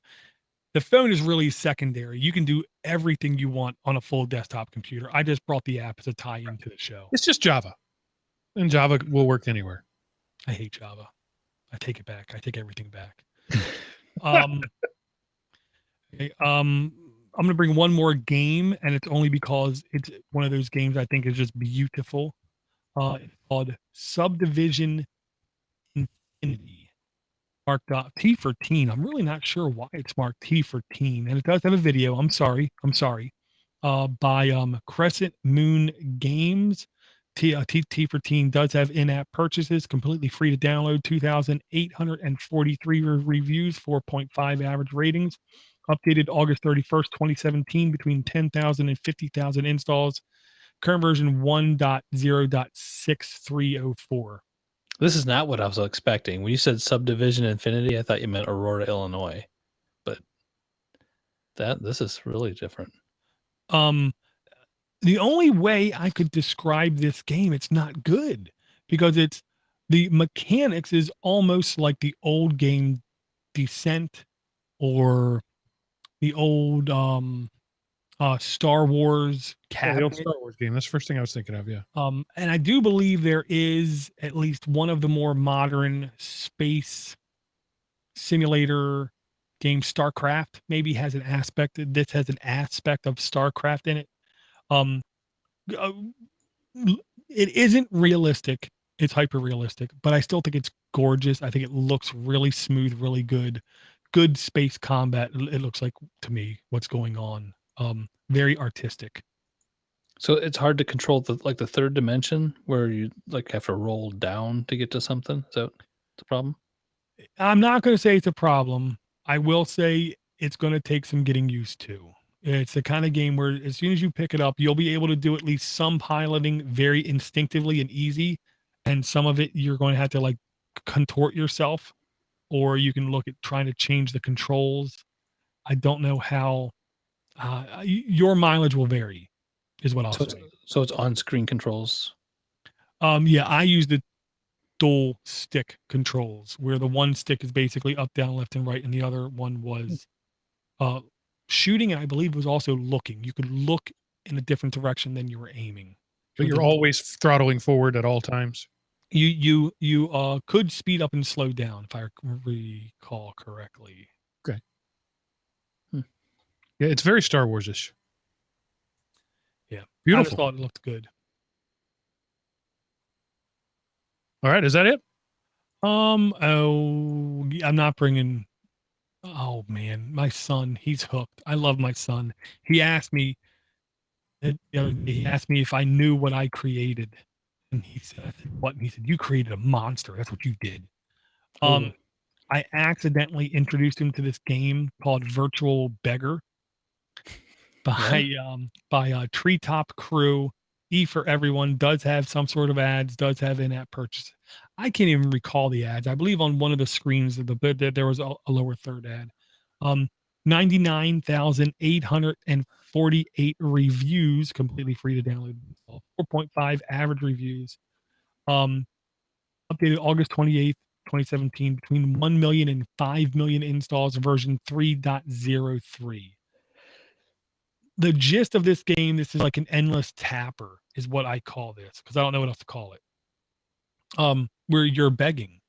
the phone is really secondary. You can do everything you want on a full desktop computer. I just brought the app as a tie-in to the show. It's just Java, and Java will work anywhere. I hate Java. I take it back. I take everything back. Okay, I'm going to bring one more game, and it's only because it's one of those games I think is just beautiful. It's called Subdivision Infinity. Marked T for teen. I'm really not sure why it's marked T for teen, and it does have a video. I'm sorry. By Crescent Moon Games. T for teen does have in-app purchases, completely free to download. 2,843 reviews, 4.5 average ratings. Updated August 31st, 2017, between 10,000 and 50,000 installs. Current version 1.0.6304. This is not what I was expecting. When you said Subdivision Infinity, I thought you meant Aurora, Illinois. But this is really different. The only way I could describe this game, it's not good, because the mechanics is almost like the old game Descent or the old Star Wars cabinet. The old Star Wars game. That's the first thing I was thinking of, yeah. And I do believe there is at least one of the more modern space simulator games, StarCraft, maybe has an aspect. This has an aspect of StarCraft in it. It isn't realistic. It's hyper realistic, but I still think it's gorgeous. I think it looks really smooth, really good space combat. It looks like to me what's going on. Very artistic. So it's hard to control the third dimension where you like have to roll down to get to something. Is that the problem? I'm not going to say it's a problem. I will say it's going to take some getting used to. It's the kind of game where as soon as you pick it up, you'll be able to do at least some piloting very instinctively and easy. And some of it, you're going to have to like contort yourself, or you can look at trying to change the controls. I don't know how your mileage will vary is what I'll say. So it's on-screen controls. Yeah, I use the dual stick controls where the one stick is basically up, down, left, and right. And the other one was shooting, and I believe was also looking. You could look in a different direction than you were aiming. But you're always throttling forward at all times. You could speed up and slow down if I recall correctly. Okay. Yeah, it's very Star Wars-ish. Yeah. I Beautiful. just thought it looked good. All right, is that it? I'm not bringing. Oh man, my son, he's hooked. I love my son. He asked me. He asked me if I knew what I created, and he said, "What?" And he said, "You created a monster. That's what you did." Ooh. I accidentally introduced him to this game called Virtual Beggar by Treetop Crew. E for Everyone does have some sort of ads, does have in-app purchase. I can't even recall the ads. I believe on one of the screens of there was a lower third ad. 99,848 reviews, completely free to download. 4.5 average reviews. Updated August 28th, 2017, between 1 million and 5 million installs, version 3.03. The gist of this game, this is like an endless tapper, is what I call this, because I don't know what else to call it. Where you're begging,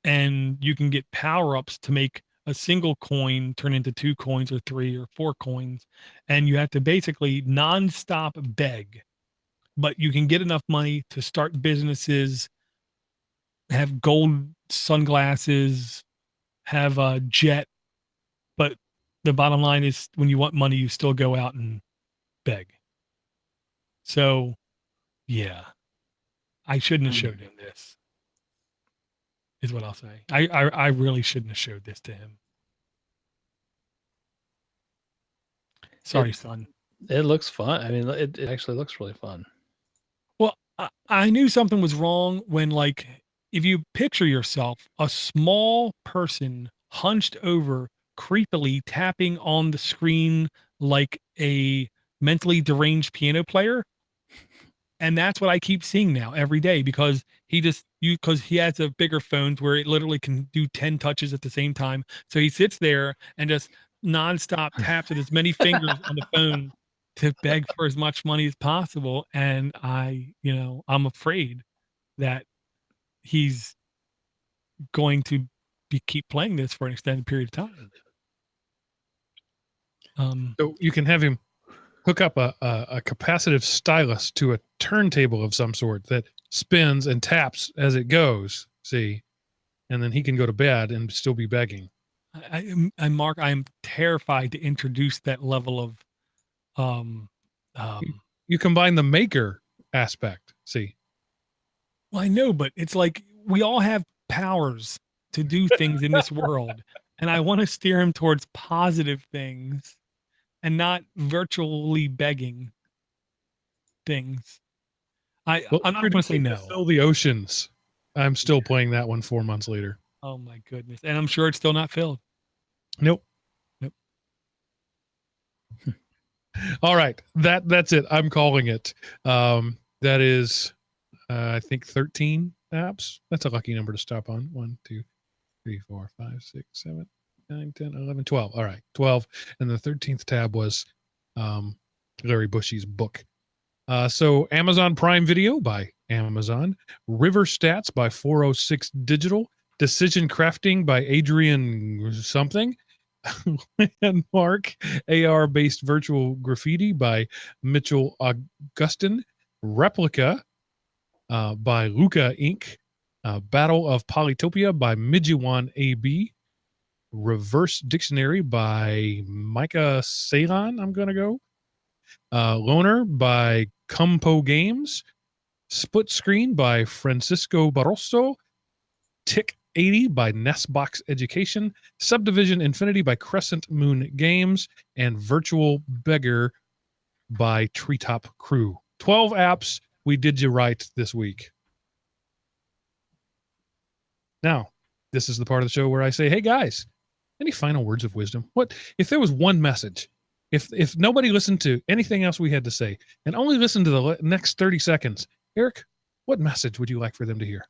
and you can get power-ups to make a single coin turn into 2 coins or 3 or 4 coins, and you have to basically nonstop beg, but you can get enough money to start businesses, have gold sunglasses, have a jet, but the bottom line is when you want money, you still go out and beg. So, yeah, I shouldn't have showed him this, is what I'll say. I really shouldn't have showed this to him. Sorry, son. It looks fun. I mean, it actually looks really fun. Well, I knew something was wrong when, like, if you picture yourself, a small person hunched over, creepily tapping on the screen like a mentally deranged piano player. And that's what I keep seeing now every day, because because he has a bigger phone where it literally can do 10 touches at the same time. So he sits there and just nonstop taps with as many fingers on the phone to beg for as much money as possible. And I'm afraid that he's going to keep playing this for an extended period of time. So you can have him hook up a capacitive stylus to a turntable of some sort that spins and taps as it goes, see, and then he can go to bed and still be begging. Mark, I'm terrified to introduce that level of you combine the maker aspect, see. Well, I know, but it's like we all have powers to do things in this world, and I want to steer him towards positive things and not virtually begging things. I'm not going to say no. Fill the oceans. I'm still playing that one 4 months later. Oh my goodness. And I'm sure it's still not filled. Nope. All right. That's it. I'm calling it. That is, I think 13 apps. That's a lucky number to stop on. 1, 2, 3, 4, 5, 6, 7, 9, 10, 11, 12. All right. 12. And the 13th tab was Larry Bushy's book. So Amazon Prime Video by Amazon, Riverstats by 406 Digital, Decision Crafting by Adrian something, Landmark, AR-based virtual graffiti by Mitchell Augustin, Replika by Luca Inc., Battle of Polytopia by Mijiwan AB, Reverse Dictionary by Micah Ceylon, I'm going to go, Loner by Compo Games, Split Screen by Francisco Barroso, Tick 80 by Nestbox Education, Subdivision Infinity by Crescent Moon Games, and Virtual Beggar by Treetop Crew. 12 apps. We did you right this week. Now, this is the part of the show where I say, hey guys, any final words of wisdom? What if there was one message? If nobody listened to anything else we had to say and only listened to the next 30 seconds, Eric, what message would you like for them to hear?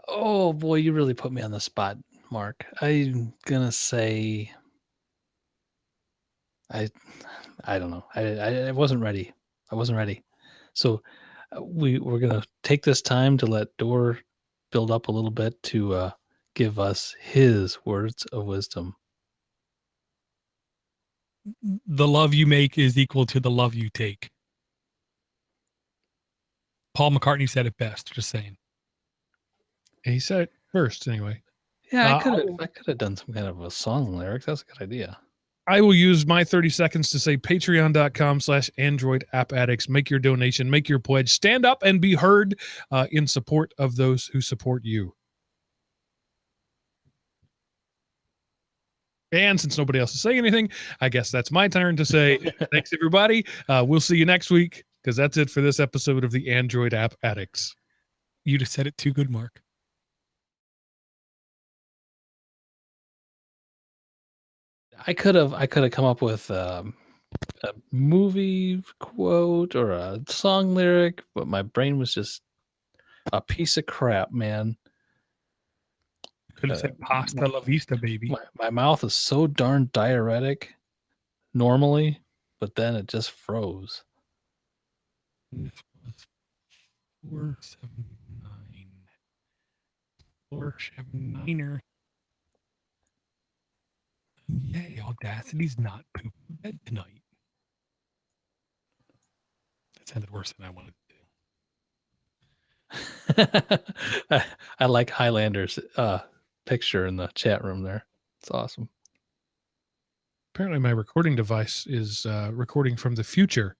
Oh boy, you really put me on the spot, Mark. I'm gonna say, I I don't know. I wasn't ready. I wasn't ready. So we're gonna take this time to let Door build up a little bit to give us his words of wisdom. The love you make is equal to the love you take. Paul McCartney said it best. Just saying. He said it first, anyway. Yeah, I could have done some kind of a song lyric. That's a good idea. I will use my 30 seconds to say patreon.com/Android App Addicts. Make your donation, make your pledge, stand up and be heard in support of those who support you. And since nobody else is saying anything, I guess that's my turn to say thanks, everybody. We'll see you next week, because that's it for this episode of the Android App Addicts. You just said it too good, Mark. I could have come up with a movie quote or a song lyric, but my brain was just a piece of crap, man. Could have said pasta la vista, baby. My mouth is so darn diuretic normally, but then it just froze. 479. 479er. Yay, Audacity's not pooping bed tonight. That sounded worse than I wanted to do. I like Highlander's picture in the chat room there. It's awesome. Apparently my recording device is recording from the future.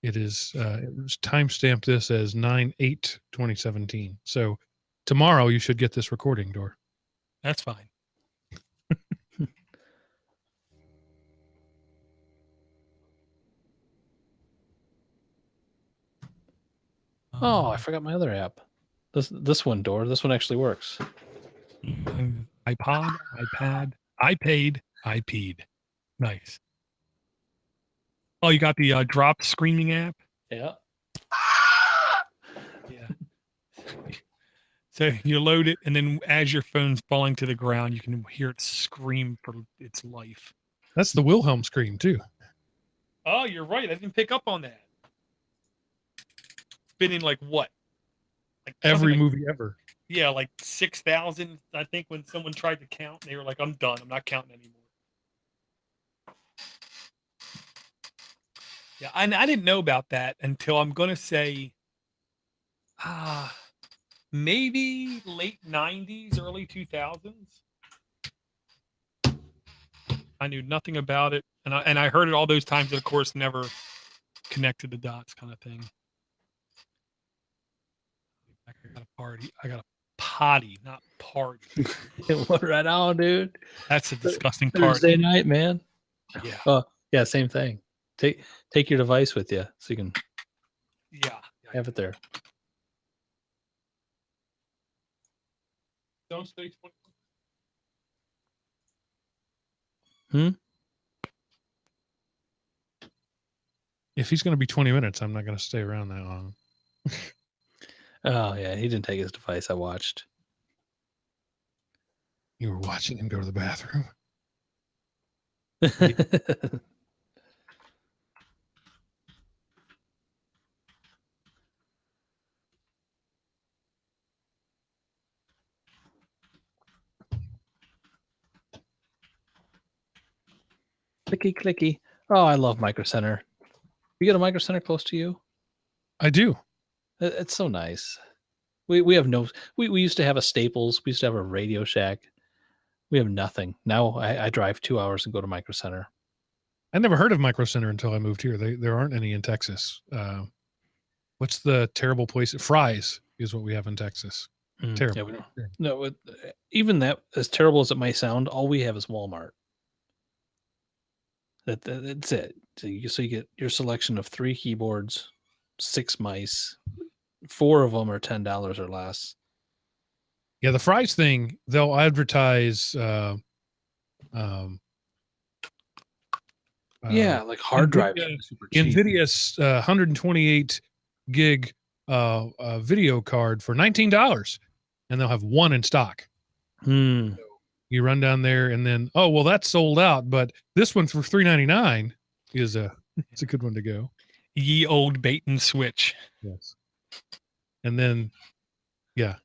It was timestamped this as 9/8/2017. So tomorrow you should get this recording, Door. That's fine. Oh, I forgot my other app. This one, Door. This one actually works. iPod, iPad, iPad, iPed. Nice. Oh, you got the drop screaming app? Yeah. Yeah. So you load it, and then as your phone's falling to the ground, you can hear it scream for its life. That's the Wilhelm scream, too. Oh, you're right. I didn't pick up on that. It's been in like what? Like Every like, movie ever. Yeah, like 6,000. I think when someone tried to count, they were like, I'm done. I'm not counting anymore. Yeah, and I didn't know about that until I'm going to say maybe late 90s, early 2000s. I knew nothing about it. And I heard it all those times, and of course, never connected the dots kind of thing. I got a party. I got a potty, not party. Right on, dude. That's a disgusting party. Thursday night, man. Yeah. Oh, yeah, same thing. Take your device with you so you can have it there. Don't stay 20. If he's going to be 20 minutes, I'm not going to stay around that long. Oh, yeah. He didn't take his device. I watched. You were watching him go to the bathroom. Clicky, clicky. Oh, I love Micro Center. You get a Micro Center close to you? I do. It's so nice. We have no. We used to have a Staples. We used to have a Radio Shack. We have nothing. Now I drive 2 hours and go to Micro Center. I never heard of Micro Center until I moved here. There aren't any in Texas. What's the terrible place? Fry's is what we have in Texas. Terrible. Yeah, no, even that, as terrible as it may sound, all we have is Walmart. That's it. So you get your selection of 3 keyboards, 6 mice. 4 of them are $10 or less. Yeah, the Fry's thing, they'll advertise like hard drive. NVIDIA's 128 gig video card for $19, and they'll have 1 in stock. Hmm. So you run down there, and then that's sold out, but this one for $3.99. is it's a good one to go. Ye old bait and switch. Yes. And then, yeah,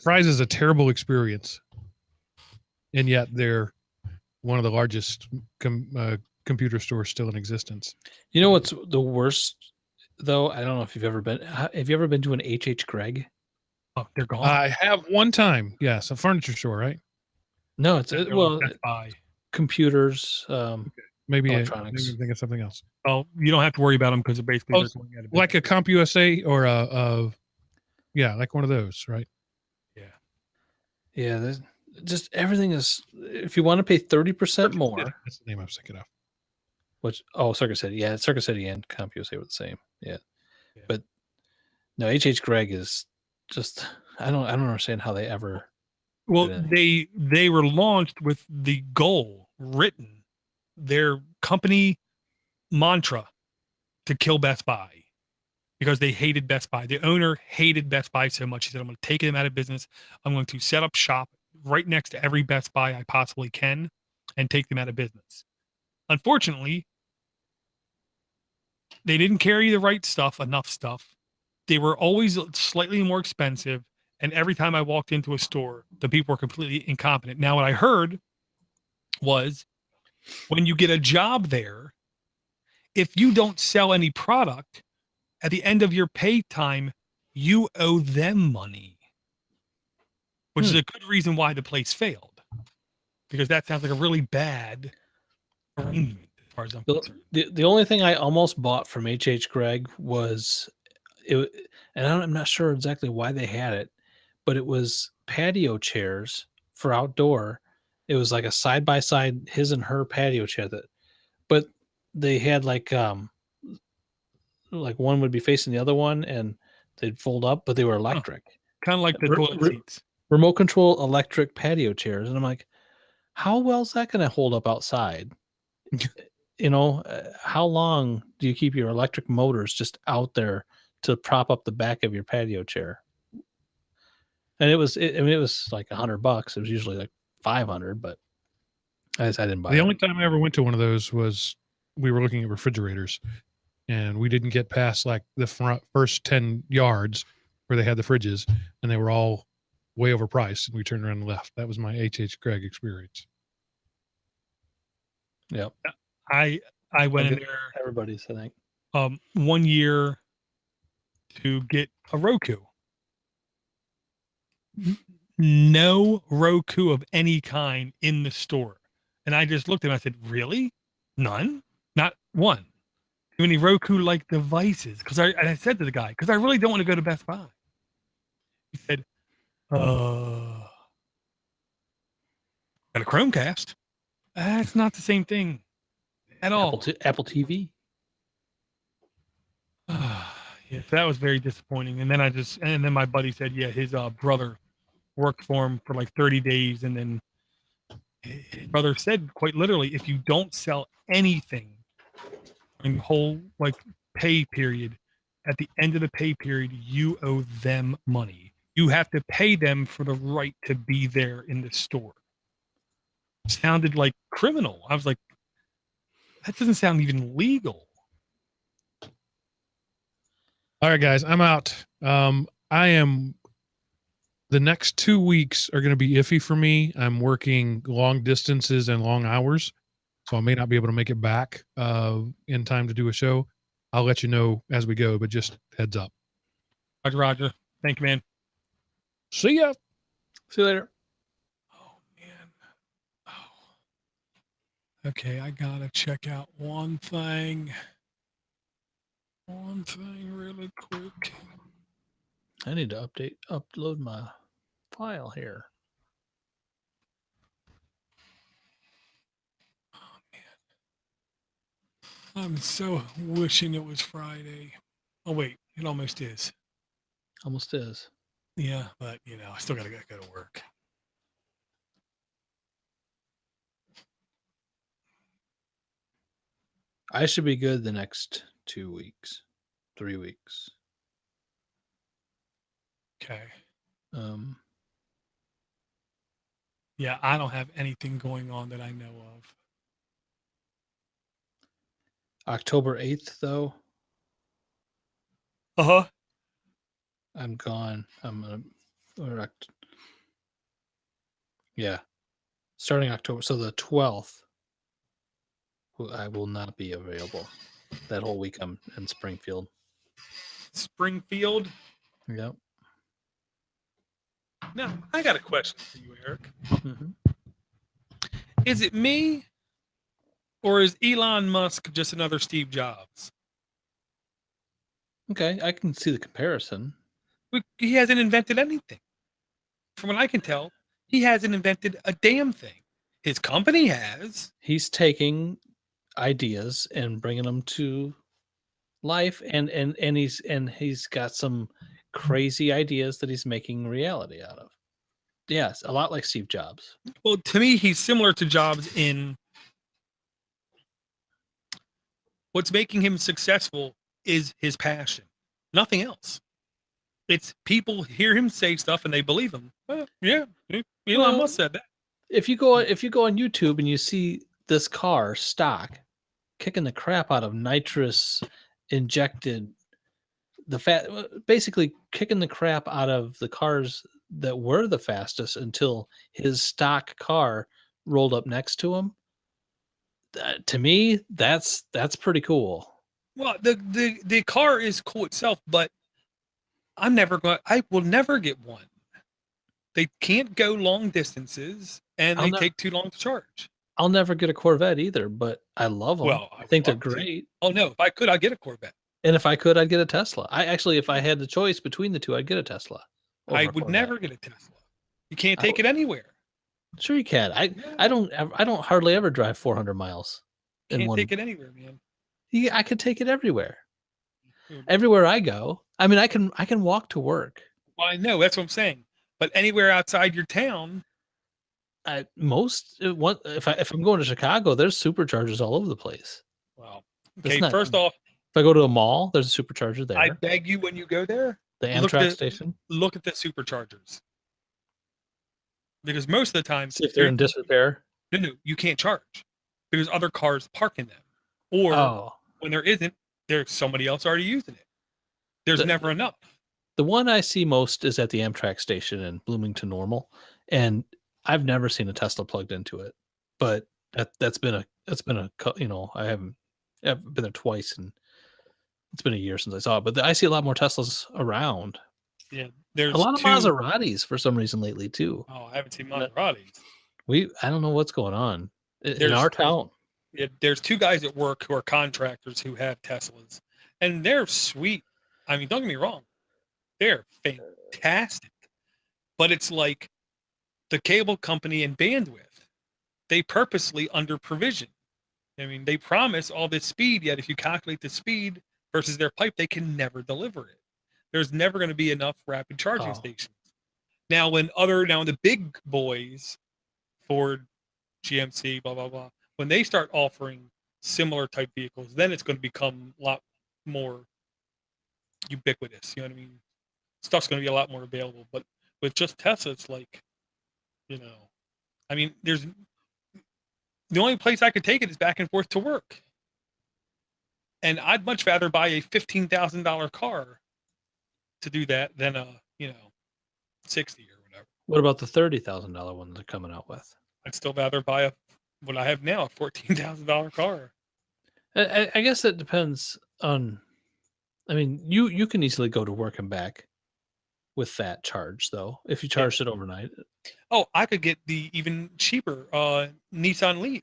Fry's is a terrible experience, and yet they're one of the largest computer stores still in existence. You know what's the worst though? I don't know if you've ever been. Have you ever been to an H.H. Gregg? Oh, they're gone. I have one time. Yes, a furniture store, right? No, it's They're well, Best Buy. computers, Maybe I'm electronics. thinking of something else. Well, you don't have to worry about them because basically they're going out of Like a business. CompUSA or yeah, like one of those, right? Yeah, there's just everything is. If you want to pay 30% more, That's the name I was thinking of. which Circuit City, yeah, Circuit City and CompUSA were the same, yeah. Yeah. But no, H.H. Gregg is just. I don't understand how they ever. Well, do that. they were launched with the goal written, their company mantra, to kill Best Buy because they hated Best Buy. The owner hated Best Buy so much. He said, I'm going to take them out of business. I'm going to set up shop right next to every Best Buy I possibly can and take them out of business. Unfortunately, they didn't carry the right stuff, enough stuff. They were always slightly more expensive. And every time I walked into a store, the people were completely incompetent. Now, what I heard was when you get a job there, if you don't sell any product at the end of your pay time, you owe them money, which is a good reason why the place failed, because that sounds like a really bad arrangement as far as I'm concerned. The only thing I almost bought from H.H. Gregg was it, and I'm not sure exactly why they had it, but it was patio chairs for outdoor. It was like a side by side, his and her patio chair but they had like one would be facing the other one and they'd fold up, but they were electric. Kind of like the toilet seats. Remote control electric patio chairs. And I'm like, how well is that going to hold up outside? How long do you keep your electric motors just out there to prop up the back of your patio chair? And it was like $100. It was usually like 500, but I didn't buy it. The only time I ever went to one of those was we were looking at refrigerators, and we didn't get past like the first 10 yards where they had the fridges, and they were all way overpriced, and we turned around and left. That was my H.H. Gregg experience. Yep. I went in there Everybody's, I think. 1 year to get a Roku. No Roku of any kind in the store. And I just looked at him. I said, really? None? Not one. Too many Roku-like devices. I said to the guy, because I really don't want to go to Best Buy. He said, got a Chromecast. That's not the same thing at all. Apple TV. Yes, that was very disappointing. And then my buddy said, yeah, his brother worked for him for like 30 days. And then his brother said quite literally, if you don't sell anything in the whole like pay period, at the end of the pay period, you owe them money. You have to pay them for the right to be there in the store. It sounded like criminal. I was like, that doesn't sound even legal. All right, guys, I'm out. The next 2 weeks are going to be iffy for me. I'm working long distances and long hours, so I may not be able to make it back in time to do a show. I'll let you know as we go, but just heads up. Roger. Thank you, man. See ya. See you later. Oh, man. Oh. Okay, I got to check out one thing. One thing really quick. I need to upload my file here. Oh, man. I'm so wishing it was Friday. Oh, wait, it almost is. Almost is. Yeah, but, I still got to go to work. I should be good the next 2 weeks, 3 weeks. Okay. Yeah, I don't have anything going on that I know of. October 8th, though, Uh-huh. I'm gone. Yeah, starting October. So the 12th, I will not be available. That whole week I'm in Springfield. Springfield. Yep. Now, I got a question for you, Eric. Mm-hmm. Is it me, or is Elon Musk just another Steve Jobs? Okay, I can see the comparison. He hasn't invented anything. From what I can tell, he hasn't invented a damn thing. His company has. He's taking ideas and bringing them to life, and he's got some crazy ideas that he's making reality out of. Yes, a lot like Steve Jobs. Well, to me, he's similar to Jobs in what's making him successful is his passion. Nothing else. It's people hear him say stuff and they believe him. Well, yeah, Elon Musk said that. If you go on YouTube and you see this car stock kicking the crap out of nitrous injected basically kicking the crap out of the cars that were the fastest until his stock car rolled up next to him. To me, that's pretty cool. Well, the car is cool itself, but I will never get one. They can't go long distances and they take too long to charge. I'll never get a Corvette either, but I love them. Well, I think they're great. Oh no, if I could, I'd get a Corvette. And if I could, I'd get a Tesla. If I had the choice between the two, I'd get a Tesla. I would never get a Tesla. You can't take it anywhere. Sure you can. I don't hardly ever drive 400 miles. Can't take it anywhere, man. Yeah, I could take it everywhere. Everywhere I go. I mean, I can walk to work. Well, I know, that's what I'm saying. But anywhere outside your town, if I'm going to Chicago, there's superchargers all over the place. Well, okay, first off, if I go to a mall, there's a supercharger there. I beg you, when you go there, the Amtrak station, look at the superchargers. Because most of the time, see if they're in disrepair. No, you can't charge because other cars park in them. Or when there isn't, there's somebody else already using it. There's never enough. The one I see most is at the Amtrak station in Bloomington Normal, and I've never seen a Tesla plugged into it. But that's been a I've been there twice, and it's been a year since I saw it. But I see a lot more Teslas around. Yeah, there's a lot of Maseratis for some reason lately too. Oh, I haven't seen Maseratis. I don't know what's going on in our town. Yeah, there's two guys at work who are contractors who have Teslas, and they're sweet. I mean, don't get me wrong, they're fantastic. But it's like the cable company and bandwidth, they purposely under provision. I mean, they promise all this speed, yet if you calculate the speed versus their pipe, they can never deliver it. There's never going to be enough rapid charging stations. Now, when the big boys, Ford, GMC, blah, blah, blah, when they start offering similar type vehicles, then it's going to become a lot more ubiquitous. You know what I mean? Stuff's going to be a lot more available. But with just Tesla, it's like, I mean, the only place I could take it is back and forth to work. And I'd much rather buy a $15,000 car to do that than a, 60 or whatever. What about the $30,000 one they're coming out with? I'd still rather buy what I have now, a $14,000 car. I guess it depends on. I mean, you can easily go to work and back with that charge, though, if you charged it overnight. Oh, I could get the even cheaper Nissan Leaf.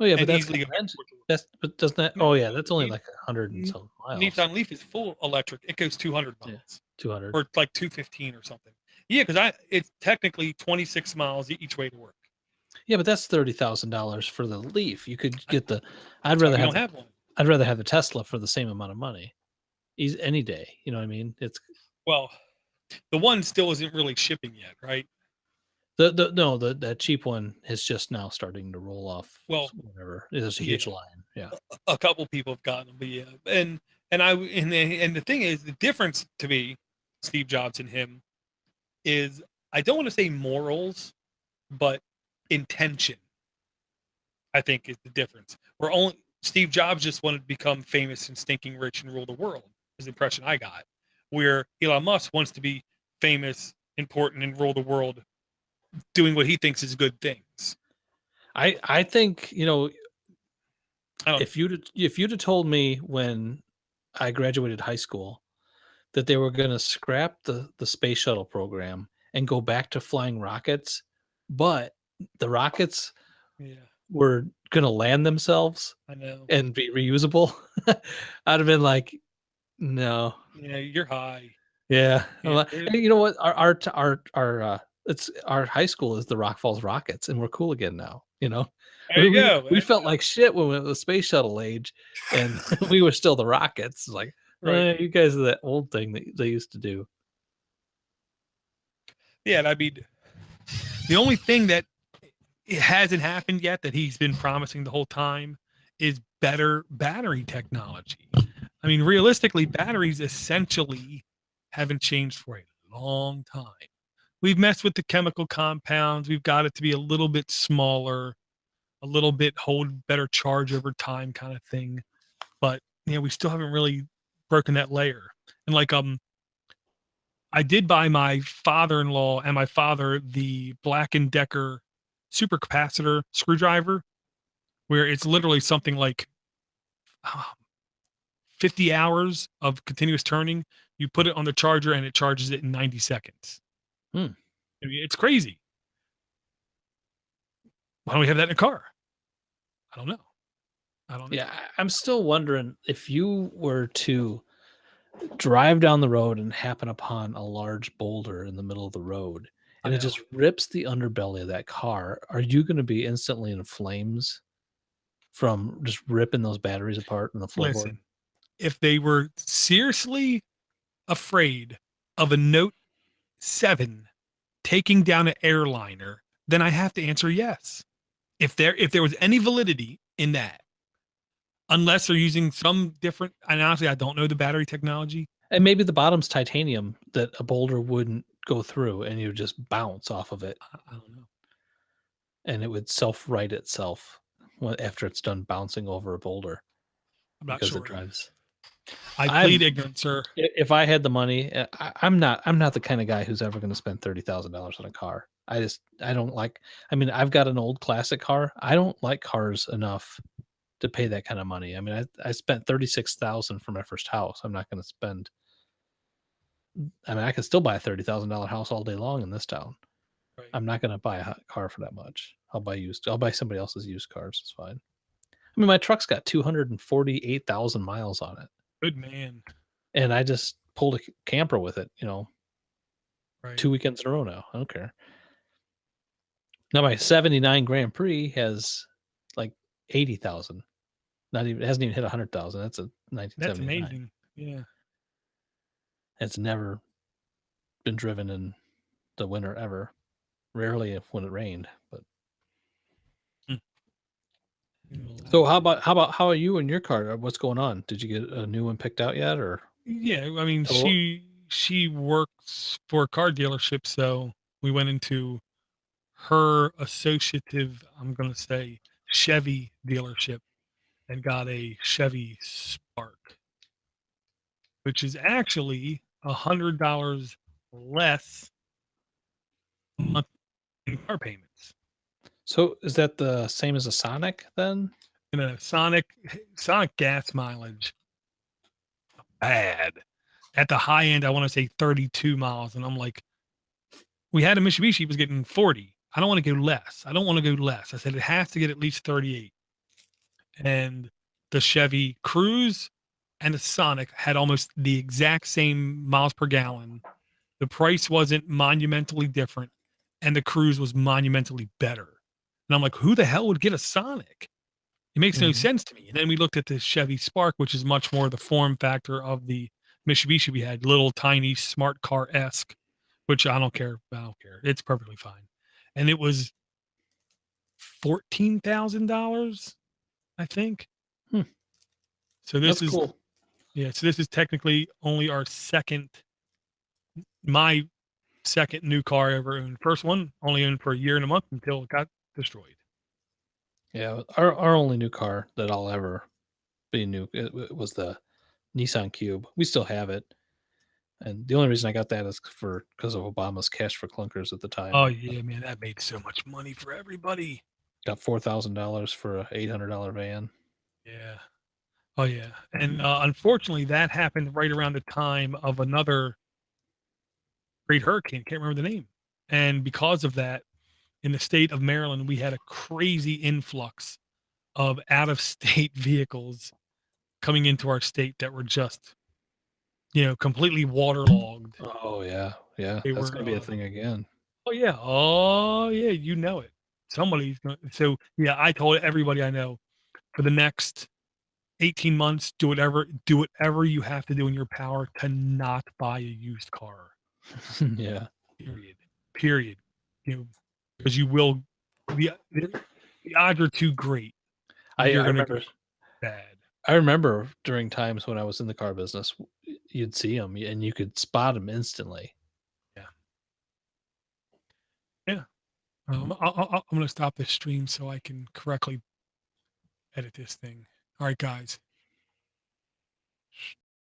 Oh yeah, but doesn't that? Oh yeah, that's only like 100 and some miles. Nissan Leaf is full electric. It goes 200 miles. Yeah, 200 or like 215 or something. Yeah, because it's technically 26 miles each way to work. Yeah, but that's $30,000 for the Leaf. You could get the. I'd rather have one. I'd rather have the Tesla for the same amount of money. Any day. You know what I mean? Well, the one still isn't really shipping yet, right? The cheap one is just now starting to roll off. Well, whatever. There's a huge line. Yeah, a couple people have gotten them, but yeah, and the thing is, the difference to me, Steve Jobs and him, is I don't want to say morals, but intention. I think is the difference. Steve Jobs just wanted to become famous and stinking rich and rule the world, is the impression I got. Where Elon Musk wants to be famous, important, and rule the world doing what he thinks is good things. I think, you know, I don't, if you'd have told me when I graduated high school that they were going to scrap the space shuttle program and go back to flying rockets, but the rockets yeah, were going to land themselves I know. and be reusable, I'd have been like, no. Yeah, you're high. Yeah. Yeah, Hey, you know what? It's our high school is the Rock Falls Rockets, and we're cool again now. You know, there you go. we felt like shit when we were the space shuttle age, and we were still the Rockets. It's like, Right. you guys are that old thing that they used to do. Yeah, and I mean, the only thing that it hasn't happened yet that he's been promising the whole time is better battery technology. I mean, realistically, batteries essentially haven't changed for a long time. We've messed with the chemical compounds. We've got it to be a little bit smaller, a little bit hold better charge over time kind of thing. But we still haven't really broken that layer. And like I did buy my father-in-law and my father the Black & Decker supercapacitor screwdriver, where it's literally something like 50 hours of continuous turning. You put it on the charger and it charges it in 90 seconds. Hmm. I mean, it's crazy. Why don't we have that in a car? I don't know. Yeah, I'm still wondering if you were to drive down the road and happen upon a large boulder in the middle of the road and it just rips the underbelly of that car, are you going to be instantly in flames from just ripping those batteries apart in the floorboard? Listen, if they were seriously afraid of a Note 7 taking down an airliner, then I have to answer yes. If there was any validity in that, unless they're using some different, and honestly, I don't know the battery technology. And maybe the bottom's titanium that a boulder wouldn't go through and you would just bounce off of it. I don't know. And it would self-right itself after it's done bouncing over a boulder. I'm not because sure. it drives. I plead ignorance, sir. If I had the money, I'm not the kind of guy who's ever going to spend $30,000 on a car. I don't like. I mean, I've got an old classic car. I don't like cars enough to pay that kind of money. I mean, I spent $36,000 for my first house. I'm not going to spend. I mean, I could still buy a $30,000 house all day long in this town. Right. I'm not going to buy a car for that much. I'll buy somebody else's used cars. It's fine. I mean, my truck's got 248,000 miles on it. Good man. And I just pulled a camper with it, Right. 2 weekends in a row now. I don't care. Now my 79 Grand Prix has like 80,000. It hasn't even hit 100,000. That's a 1979. That's amazing. Yeah. It's never been driven in the winter ever. Rarely when it rained, but. So how are you and your car? What's going on? Did you get a new one picked out yet, or? Yeah, I mean, she works for a car dealership, so we went into her associative, I'm going to say, Chevy dealership and got a Chevy Spark, which is actually $100 less a month in car payments. So is that the same as a Sonic then? And a Sonic gas mileage, bad. At the high end, I want to say 32 miles. And I'm like, we had a Mitsubishi was getting 40. I don't want to go less. I said it has to get at least 38. And the Chevy Cruze and the Sonic had almost the exact same miles per gallon. The price wasn't monumentally different, and the Cruze was monumentally better. And I'm like, who the hell would get a Sonic? It makes no sense to me. And then we looked at the Chevy Spark, which is much more the form factor of the Mitsubishi we had, little tiny smart car-esque, which I don't care. It's perfectly fine. And it was $14,000, I think. So this is cool. Yeah. So this is technically only my second new car I ever owned. First one only owned for a year and a month until it got destroyed. Yeah, our only new car that I'll ever being new. It was the Nissan Cube. We still have it. And the only reason I got that is because of Obama's Cash for Clunkers at the time. Oh yeah, man, that made so much money for everybody. Got $4,000 for a $800 van. Yeah. Oh yeah, and unfortunately, that happened right around the time of another great hurricane. Can't remember the name, and because of that, in the state of Maryland, we had a crazy influx of out-of-state vehicles coming into our state that were just, completely waterlogged. Oh yeah, yeah. They That's were, gonna be a thing again. oh yeah, you know it. Somebody's going. So yeah, I told everybody I know for the next 18 months, do whatever you have to do in your power to not buy a used car. Yeah. Period. Because you will. The odds are too great. I You're gonna remember go bad. I remember during times when I was in the car business, you'd see them and you could spot them instantly. Yeah. I'm going to stop this stream so I can correctly edit this thing. All right, guys.